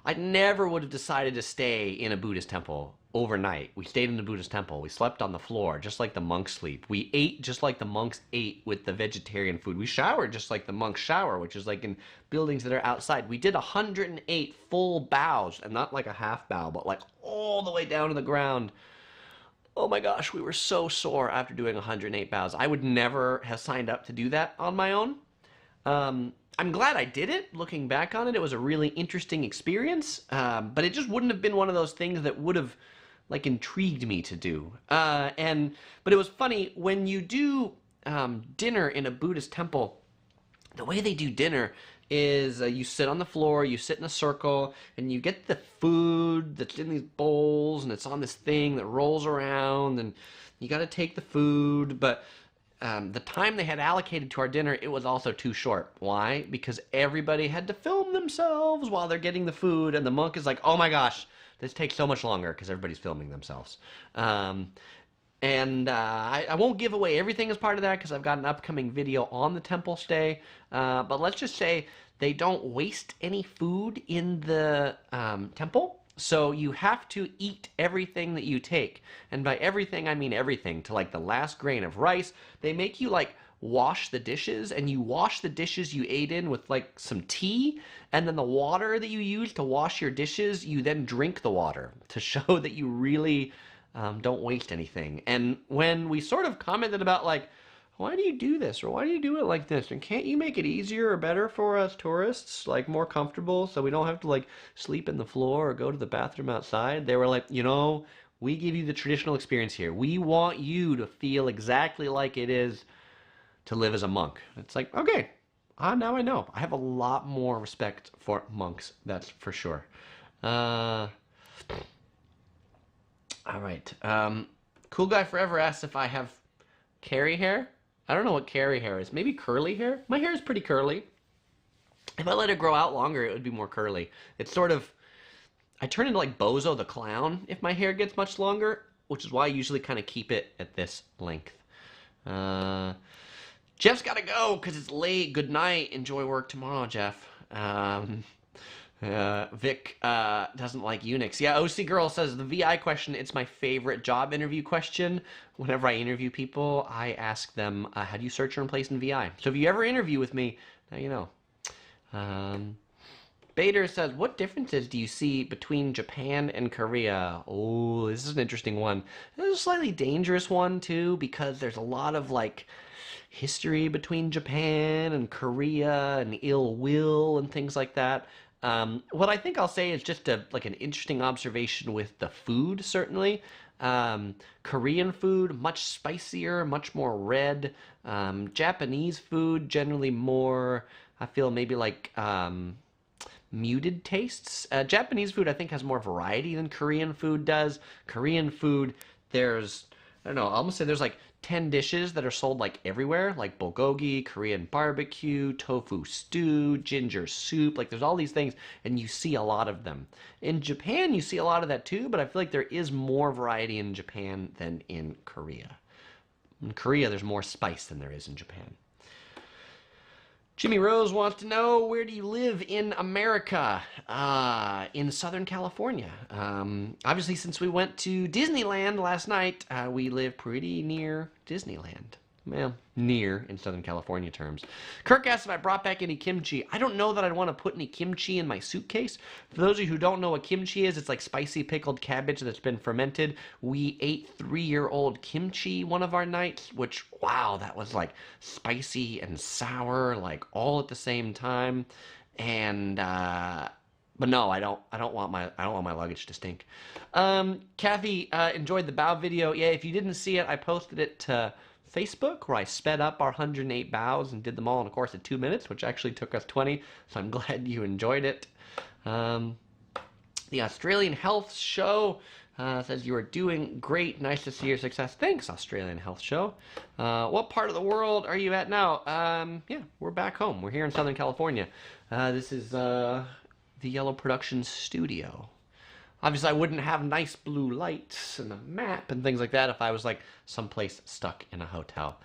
I never would have decided to stay in a Buddhist temple overnight. We stayed in the Buddhist temple. We slept on the floor, just like the monks sleep. We ate just like the monks ate with the vegetarian food. We showered just like the monks shower, which is like in buildings that are outside. We did 108 full bows, and not like a half bow, but like all the way down to the ground. Oh my gosh, we were so sore after doing 108 bows. I would never have signed up to do that on my own. I'm glad I did it. Looking back on it, it was a really interesting experience, but it just wouldn't have been one of those things that would have like intrigued me to do. But it was funny when you do dinner in a Buddhist temple. the way they do dinner is you sit on the floor, you sit in a circle, and you get the food that's in these bowls, and it's on this thing that rolls around, and you got to take the food. But the time they had allocated to our dinner, it was also too short. Why? Because everybody had to film themselves while they're getting the food, and the monk is like, oh my gosh, this takes so much longer because everybody's filming themselves. I won't give away everything as part of that because I've got an upcoming video on the temple stay. But let's just say they don't waste any food in the temple. So you have to eat everything that you take. And by everything, I mean everything, to like the last grain of rice. They make you like wash the dishes, and you wash the dishes you ate in with like some tea, and then the water that you use to wash your dishes, you then drink the water to show that you really don't waste anything. And when we sort of commented about like, why do you do this, or why do you do it like this, and can't you make it easier or better for us tourists, like more comfortable, so we don't have to like sleep in the floor or go to the bathroom outside? They were like, you know, we give you the traditional experience here. We want you to feel exactly like it is to live as a monk. It's like, okay, now I know. I have a lot more respect for monks, that's for sure. All right. Cool Guy Forever asks if I have carry hair. I don't know what carry hair is. Maybe curly hair? My hair is pretty curly. If I let it grow out longer, it would be more curly. It's sort of, I turn into like Bozo the Clown if my hair gets much longer, which is why I usually kind of keep it at this length. Jeff's got to go because it's late. Good night. Enjoy work tomorrow, Jeff. Vic doesn't like Unix. Yeah, OC Girl says the VI question, it's my favorite job interview question. Whenever I interview people, I ask them, how do you search your own place in VI? So if you ever interview with me, now you know. Bader says, what differences do you see between Japan and Korea? Oh, this is an interesting one. This is a slightly dangerous one, too, because there's a lot of, like, history between Japan and Korea and ill will and things like that. What I think I'll say is just like an interesting observation with the food, certainly. Korean food, much spicier, much more red. Japanese food, generally more, I feel maybe like muted tastes. Japanese food, I think, has more variety than Korean food does. Korean food, there's, I don't know, I'll almost say there's like 10 dishes that are sold like everywhere, like bulgogi, Korean barbecue, tofu stew, ginger soup. Like there's all these things, and you see a lot of them. In Japan, you see a lot of that too, but I feel like there is more variety in Japan than in Korea. In Korea, there's more spice than there is in Japan. Jimmy Rose wants to know, where do you live in America? In Southern California. Obviously, since we went to Disneyland last night, we live pretty near Disneyland. Well, near in Southern California terms. Kirk asked if I brought back any kimchi. I don't know that I'd want to put any kimchi in my suitcase. For those of you who don't know what kimchi is, it's like spicy pickled cabbage that's been fermented. We ate 3-year-old kimchi one of our nights, which, wow, that was like spicy and sour, like all at the same time. And but no, I don't want my luggage to stink. Kathy enjoyed the bow video. Yeah, if you didn't see it, I posted it to Facebook, where I sped up our 108 bows and did them all in a course of 2 minutes, which actually took us 20, so I'm glad you enjoyed it. The Australian Health Show says you are doing great. Nice to see your success. Thanks, Australian Health Show. What part of the world are you at now? Yeah, we're back home. We're here in Southern California. This is the Yellow Productions studio. Obviously, I wouldn't have nice blue lights and a map and things like that if I was like someplace stuck in a hotel.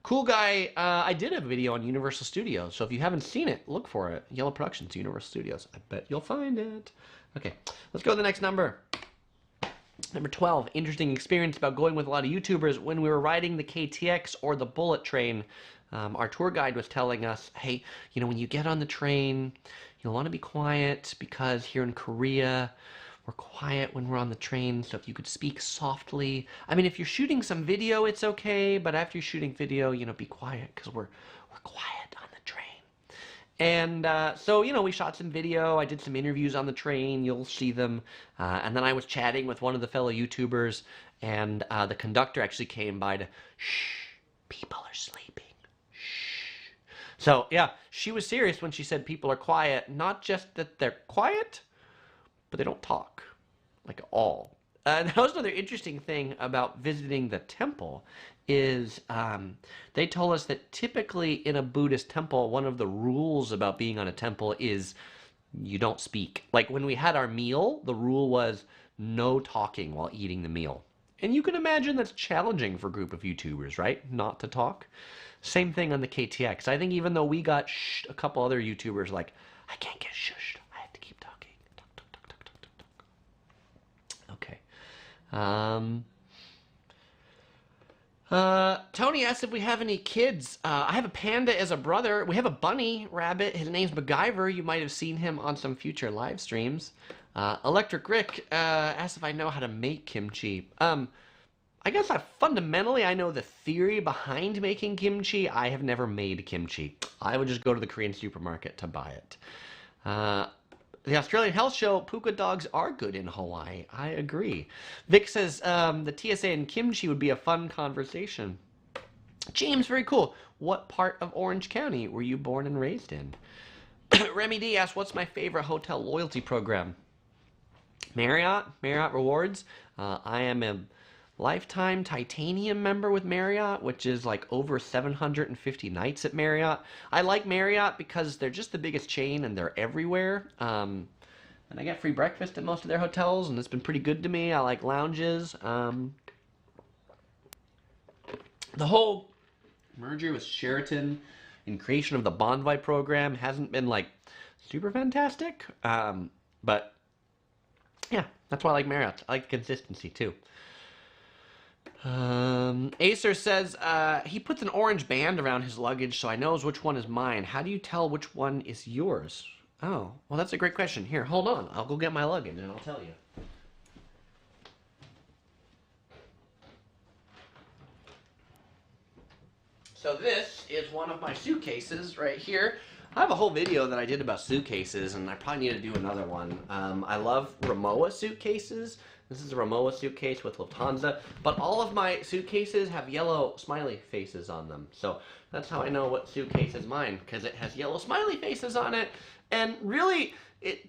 Cool Guy, I did a video on Universal Studios, so if you haven't seen it, look for it. Yellow Productions, Universal Studios. I bet you'll find it. Okay, let's go to the next number. Number 12, interesting experience about going with a lot of YouTubers. When we were riding the KTX or the bullet train, our tour guide was telling us, hey, you know, when you get on the train, you'll want to be quiet because here in Korea, we're quiet when we're on the train, so if you could speak softly. I mean, if you're shooting some video, it's okay, but after you're shooting video, you know, be quiet because we're quiet on the train. And so, you know, we shot some video. I did some interviews on the train. You'll see them. And then I was chatting with one of the fellow YouTubers, and the conductor actually came by to, shh, people are sleeping. So, yeah, she was serious when she said people are quiet. Not just that they're quiet, but they don't talk, like, at all. That was another interesting thing about visiting the temple is they told us that typically in a Buddhist temple, one of the rules about being on a temple is you don't speak. Like when we had our meal, the rule was no talking while eating the meal. And you can imagine that's challenging for a group of YouTubers, right? Not to talk. Same thing on the KTX. I think even though we got a couple other YouTubers like, I can't get shushed. I have to keep talking. Talk, talk, talk, talk, talk, talk, talk. Okay. Tony asked if we have any kids. I have a panda as a brother. We have a bunny rabbit. His name's MacGyver. You might have seen him on some future live streams. Electric Rick asked if I know how to make kimchi. I guess fundamentally I know the theory behind making kimchi. I have never made kimchi. I would just go to the Korean supermarket to buy it. The Australian Health Show, puka dogs are good in Hawaii. I agree. Vic says the TSA and kimchi would be a fun conversation. James, very cool. What part of Orange County were you born and raised in? Remy D asks, what's my favorite hotel loyalty program? Marriott Rewards. I am a lifetime titanium member with Marriott, which is like over 750 nights at Marriott. I like Marriott because they're just the biggest chain and they're everywhere. And I get free breakfast at most of their hotels, and it's been pretty good to me. I like lounges. The whole merger with Sheraton and creation of the Bonvoy program hasn't been like super fantastic. But yeah, that's why I like Marriott. I like the consistency too. Acer says he puts an orange band around his luggage so I knows which one is mine. How do you tell which one is yours? Oh, well, that's a great question. Here, hold on. I'll go get my luggage and I'll tell you. So this is one of my suitcases right here. I have a whole video that I did about suitcases, and I probably need to do another one. I love Rimowa suitcases. This is a Rimowa suitcase with Lufthansa, but all of my suitcases have yellow smiley faces on them. So that's how I know what suitcase is mine, because it has yellow smiley faces on it. And really,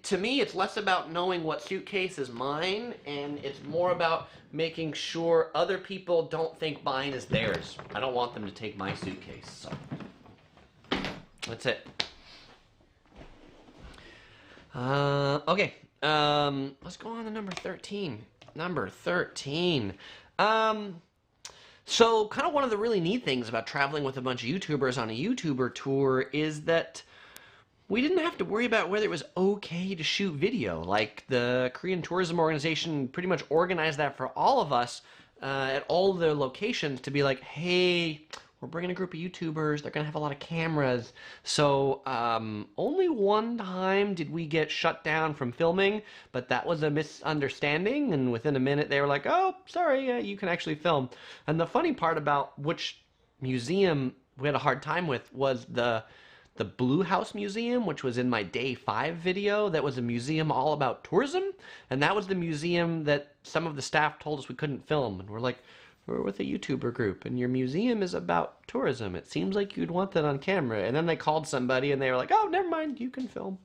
to me, it's less about knowing what suitcase is mine, and it's more about making sure other people don't think mine is theirs. I don't want them to take my suitcase, so that's it. Okay, let's go on to number 13. Number 13. So kind of one of the really neat things about traveling with a bunch of YouTubers on a YouTuber tour is that we didn't have to worry about whether it was okay to shoot video. Like the Korean Tourism Organization pretty much organized that for all of us at all their locations to be like, hey, we're bringing a group of YouTubers. They're going to have a lot of cameras. So only one time did we get shut down from filming, but that was a misunderstanding. And within a minute, they were like, oh, sorry, you can actually film. And the funny part about which museum we had a hard time with was the Blue House Museum, which was in my day 5 video. That was a museum all about tourism. And that was the museum that some of the staff told us we couldn't film. And we're like, we're with a YouTuber group, and your museum is about tourism. It seems like you'd want that on camera. And then they called somebody, and they were like, oh, never mind, you can film.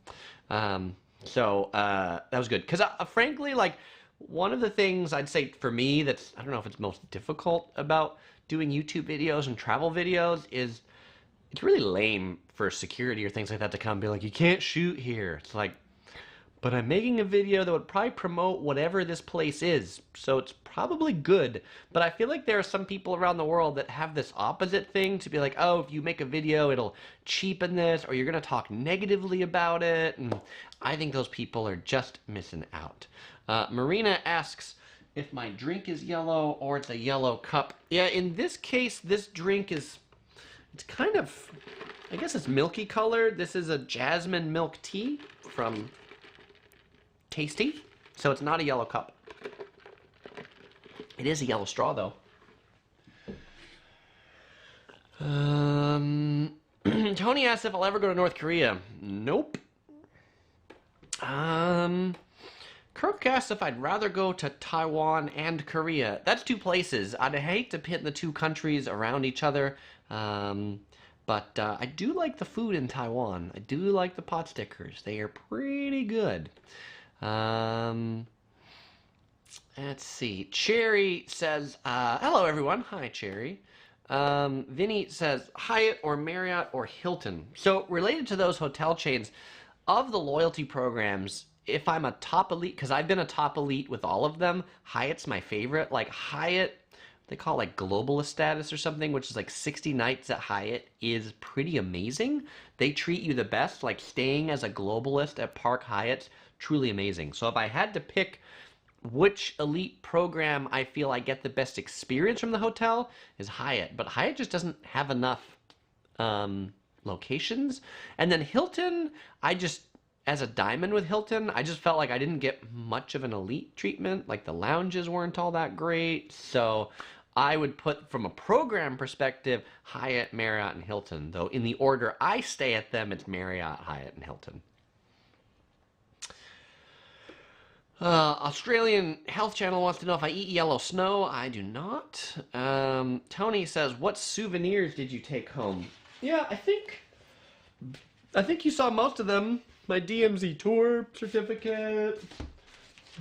So that was good. Because frankly, like, one of the things I'd say for me that's, I don't know if it's most difficult about doing YouTube videos and travel videos is it's really lame for security or things like that to come and be like, you can't shoot here. It's like, but I'm making a video that would probably promote whatever this place is, so it's probably good. But I feel like there are some people around the world that have this opposite thing to be like, oh, if you make a video, it'll cheapen this, or you're going to talk negatively about it. And I think those people are just missing out. Marina asks if my drink is yellow or it's a yellow cup. Yeah, in this case, this drink is, it's kind of, I guess it's milky colored. This is a jasmine milk tea from Tasty, so it's not a yellow cup. It is a yellow straw, though. Tony asks if I'll ever go to North Korea. Nope. Kirk asks if I'd rather go to Taiwan and Korea. That's two places. I'd hate to pit the two countries around each other. But I do like the food in Taiwan. I do like the pot stickers. They are pretty good. Let's see. Cherry says, hello everyone. Hi, Cherry. Vinny says, Hyatt or Marriott or Hilton. So related to those hotel chains, of the loyalty programs, if I'm a top elite, because I've been a top elite with all of them, Hyatt's my favorite. Like Hyatt, they call it like globalist status or something, which is like 60 nights at Hyatt is pretty amazing. They treat you the best. Like staying as a globalist at Park Hyatt's truly amazing. So if I had to pick which elite program I feel I get the best experience from the hotel, is Hyatt. But Hyatt just doesn't have enough locations. And then Hilton, as a diamond with Hilton, I just felt like I didn't get much of an elite treatment. Like the lounges weren't all that great. So I would put, from a program perspective, Hyatt, Marriott, and Hilton. Though in the order I stay at them, it's Marriott, Hyatt, and Hilton. Australian Health Channel wants to know if I eat yellow snow. I do not. Tony says, what souvenirs did you take home? Yeah, I think you saw most of them. My DMZ tour certificate,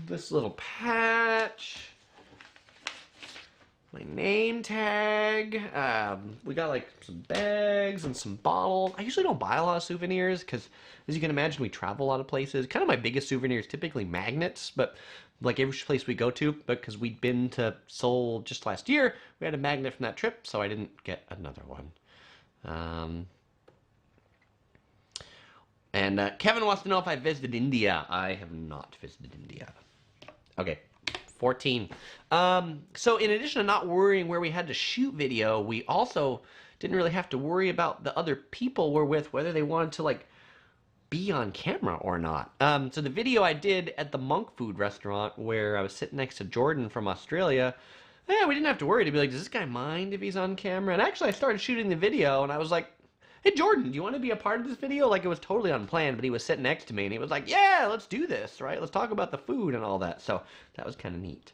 this little patch, my name tag. We got like some bags and some bottles. I usually don't buy a lot of souvenirs because, as you can imagine, we travel a lot of places. Kind of my biggest souvenir is typically magnets, but like every place we go to, because we'd been to Seoul just last year, we had a magnet from that trip, so I didn't get another one. And Kevin wants to know if I visited India. I have not visited India. Okay, 14. So in addition to not worrying where we had to shoot video, we also didn't really have to worry about the other people we're with, whether they wanted to like be on camera or not. So the video I did at the Monk Food restaurant where I was sitting next to Jordan from Australia, yeah, we didn't have to worry to be like, does this guy mind if he's on camera? And actually I started shooting the video and I was like, hey Jordan, do you want to be a part of this video? Like it was totally unplanned, but he was sitting next to me and he was like, yeah, let's do this, right? Let's talk about the food and all that. So that was kind of neat.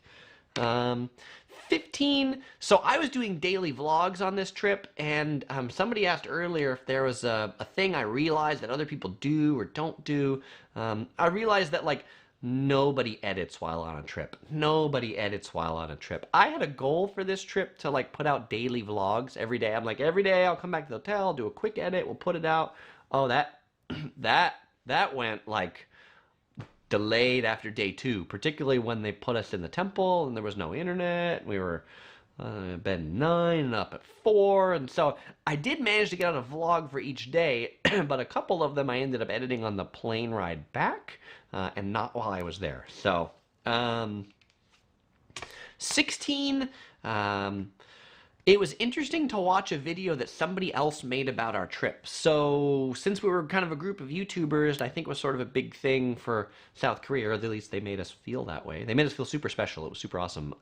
15. So I was doing daily vlogs on this trip, and somebody asked earlier if there was a thing I realized that other people do or don't do. I realized that like nobody edits while on a trip. Nobody edits while on a trip. I had a goal for this trip to like put out daily vlogs every day. I'm like, every day I'll come back to the hotel, do a quick edit, we'll put it out. Oh, that went like delayed after day 2, particularly when they put us in the temple and there was no internet. We were bed at 9 and up at 4, and so I did manage to get out a vlog for each day, but a couple of them I ended up editing on the plane ride back and not while I was there. So 16, it was interesting to watch a video that somebody else made about our trip. So since we were kind of a group of YouTubers, I think it was sort of a big thing for South Korea, or at least they made us feel that way. They made us feel super special. It was super awesome.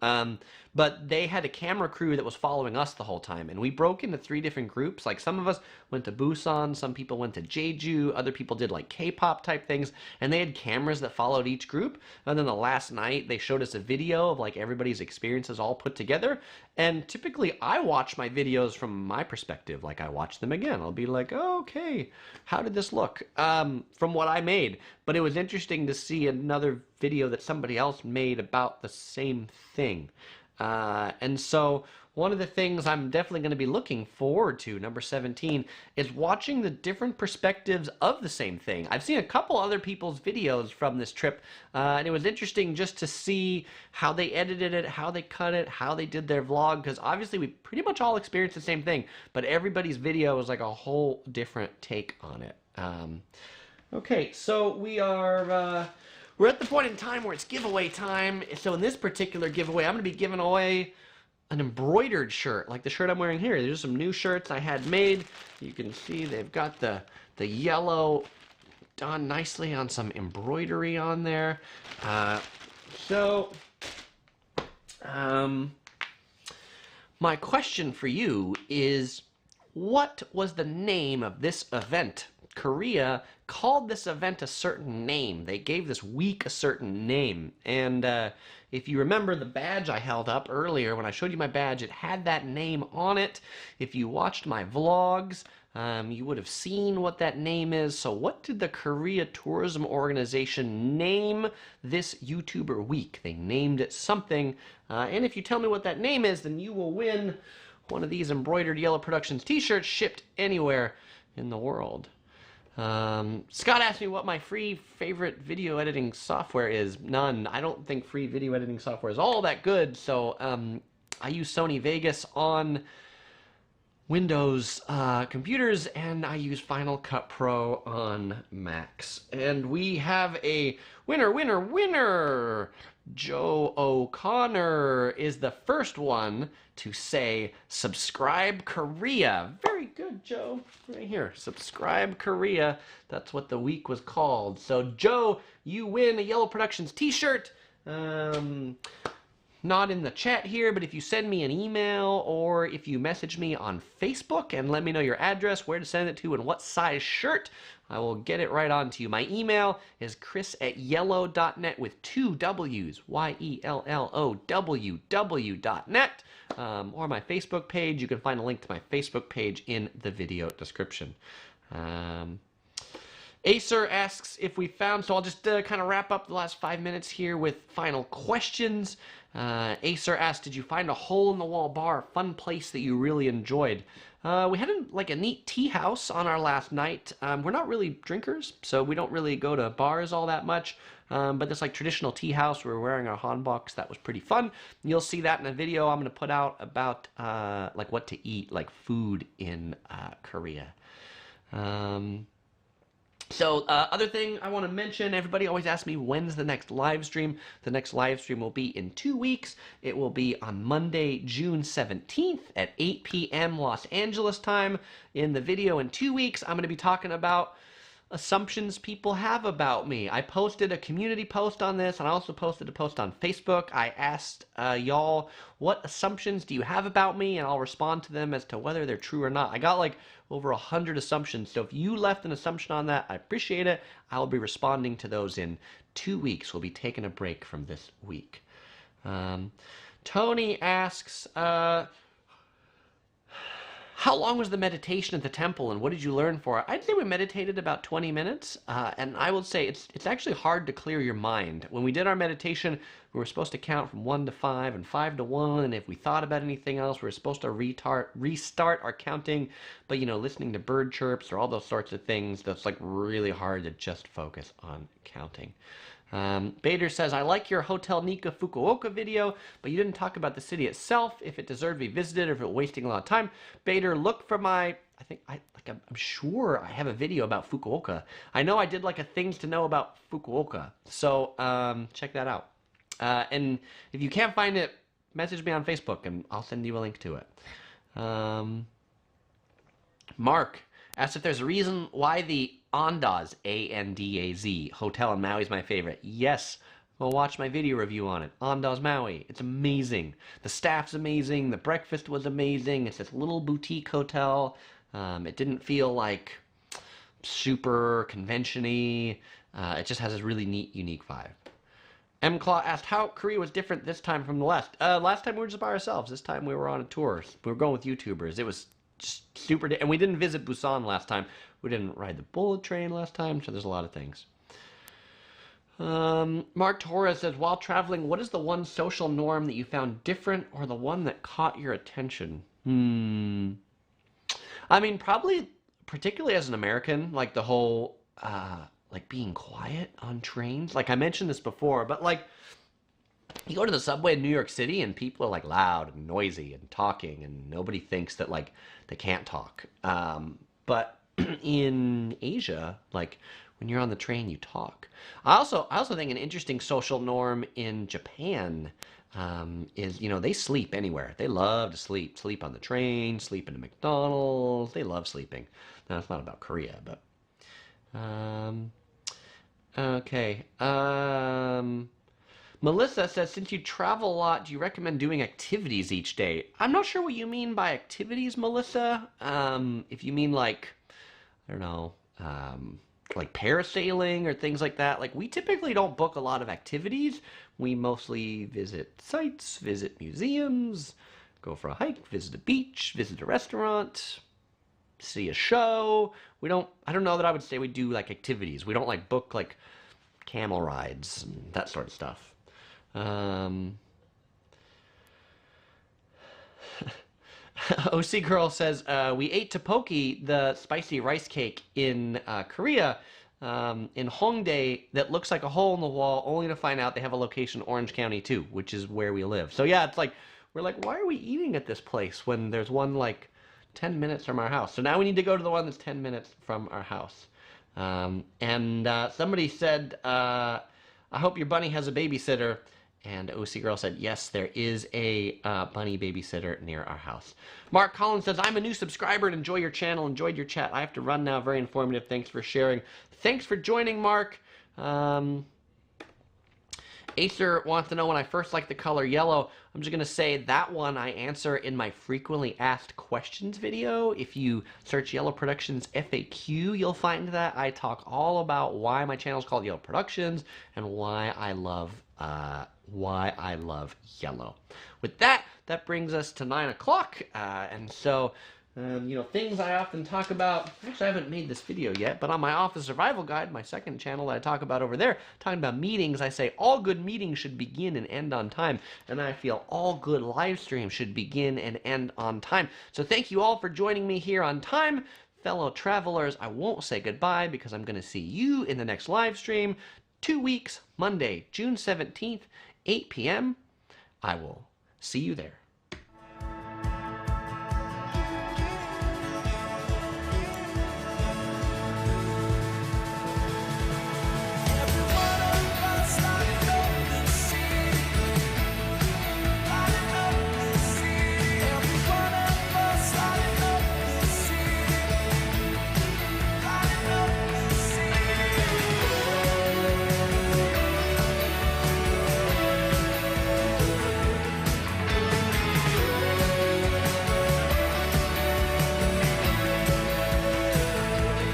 But they had a camera crew that was following us the whole time, and we broke into 3 different groups. Like some of us went to Busan, some people went to Jeju, other people did like K-pop type things, and they had cameras that followed each group. And then the last night they showed us a video of like everybody's experiences all put together. And typically I watch my videos from my perspective. Like I watch them again. I'll be like, oh, okay, how did this look from what I made? But it was interesting to see another video that somebody else made about the same thing. And so one of the things I'm definitely going to be looking forward to, number 17, is watching the different perspectives of the same thing. I've seen a couple other people's videos from this trip, and it was interesting just to see how they edited it, how they cut it, how they did their vlog, because obviously we pretty much all experienced the same thing, but everybody's video was like a whole different take on it. Okay, so we're at the point in time where it's giveaway time. So in this particular giveaway, I'm going to be giving away an embroidered shirt, like the shirt I'm wearing here. There's some new shirts I had made. You can see they've got the yellow done nicely on some embroidery on there. My question for you is, what was the name of this event? Korea called this event a certain name. They gave this week a certain name. And if you remember the badge I held up earlier, when I showed you my badge, it had that name on it. If you watched my vlogs, You would have seen what that name is. So what did the Korea Tourism Organization name this YouTuber week? They named it something. And if you tell me what that name is, then you will win one of these embroidered Yellow Productions t-shirts shipped anywhere in the world. Scott asked me what my free favorite video editing software is. None. I don't think free video editing software is all that good. So I use Sony Vegas on Windows computers, and I use Final Cut Pro on Macs. And we have a winner! Joe O'Connor is the first one to say, subscribe Korea. Very good, Joe. Right here, subscribe Korea. That's what the week was called. So, Joe, you win a Yellow Productions t-shirt. Not in the chat here, but if you send me an email or if you message me on Facebook and let me know your address, where to send it to, and what size shirt, I will get it right on to you. My email is chris@yellow.net with 2 W's, YELLOW.net, or my Facebook page. You can find a link to my Facebook page in the video description. Acer asks if we found, so I'll just kind of wrap up the last 5 minutes here with final questions. Acer asked, did you find a hole-in-the-wall bar, fun place that you really enjoyed? We had a neat tea house on our last night. We're not really drinkers, so we don't really go to bars all that much. But this traditional tea house, we were wearing our hanboks. That was pretty fun. You'll see that in a video I'm going to put out about what to eat, like food in Korea. So, other thing I want to mention, everybody always asks me, when's the next live stream? The next live stream will be in 2 weeks. It will be on Monday, June 17th at 8 p.m. Los Angeles time. In the video in 2 weeks, I'm going to be talking about assumptions people have about me. I posted a community post on this, and I also posted a post on Facebook. I asked y'all, what assumptions do you have about me? And I'll respond to them as to whether they're true or not. I got over 100 assumptions, so if you left an assumption on that, I appreciate it. I'll be responding to those in 2 weeks. We'll be taking a break from this week. Tony asks, how long was the meditation at the temple, and what did you learn for it? I'd say we meditated about 20 minutes, and I will say it's actually hard to clear your mind. When we did our meditation, we were supposed to count from 1 to 5 and 5 to 1, and if we thought about anything else, we were supposed to restart our counting, but listening to bird chirps or all those sorts of things, that's really hard to just focus on counting. Bader says, I like your Hotel Nika Fukuoka video, but you didn't talk about the city itself, if it deserved to be visited or if it was wasting a lot of time. Bader, look for my, I'm sure I have a video about Fukuoka. I know I did a things to know about Fukuoka, so check that out. And if you can't find it, message me on Facebook and I'll send you a link to it. Mark asked if there's a reason why the Andaz, A-N-D-A-Z, hotel in Maui is my favorite. Yes, go watch my video review on it. Andaz Maui. It's amazing. The staff's amazing. The breakfast was amazing. It's this little boutique hotel. It didn't feel super convention-y. It just has this really neat, unique vibe. M. Claw asked how Korea was different this time from the last. Last time we were just by ourselves. This time we were on a tour. We were going with YouTubers. It was just super, and we didn't visit Busan last time. We didn't ride the bullet train last time, so there's a lot of things. Mark Torres says, while traveling, what is the one social norm that you found different or the one that caught your attention? I mean, probably, particularly as an American, the whole, being quiet on trains. I mentioned this before, but you go to the subway in New York City and people are loud and noisy and talking and nobody thinks that they can't talk. But in Asia, when you're on the train, you talk. I also think an interesting social norm in Japan is, they sleep anywhere. They love to sleep. Sleep on the train, sleep in a McDonald's. They love sleeping. Now, it's not about Korea, but... okay. Melissa says, since you travel a lot, do you recommend doing activities each day? I'm not sure what you mean by activities, Melissa. If you mean I don't know, parasailing or things like that. We typically don't book a lot of activities. We mostly visit sites, visit museums, go for a hike, visit a beach, visit a restaurant. see a show. I don't know that I would say we do like activities. We don't like book like camel rides and that sort of stuff. OC Girl says, we ate tteokbokki, the spicy rice cake in Korea, in Hongdae, that looks like a hole in the wall, only to find out they have a location in Orange County too, which is where we live. So yeah, it's like, we're like, why are we eating at this place when there's one like 10 minutes from our house? So now we need to go to the one that's 10 minutes from our house. Somebody said, I hope your bunny has a babysitter. And OC Girl said, yes, there is a bunny babysitter near our house. Mark Collins says, I'm a new subscriber and enjoy your channel, enjoyed your chat. I have to run now, very informative. Thanks for sharing. Thanks for joining, Mark. Acer wants to know when I first liked the color yellow. I'm just going to say that one I answer in my frequently asked questions video. If you search Yellow Productions FAQ, you'll find that. I talk all about why my channel is called Yellow Productions and why I love yellow. With that, that brings us to 9 o'clock. You know, things I often talk about. Actually, I haven't made this video yet, but on my Office Survival Guide, my second channel that I talk about over there, talking about meetings, I say all good meetings should begin and end on time, and I feel all good live streams should begin and end on time. So thank you all for joining me here on time. Fellow travelers, I won't say goodbye because I'm going to see you in the next live stream. 2 weeks, Monday, June 17th, 8 p.m. I will see you there.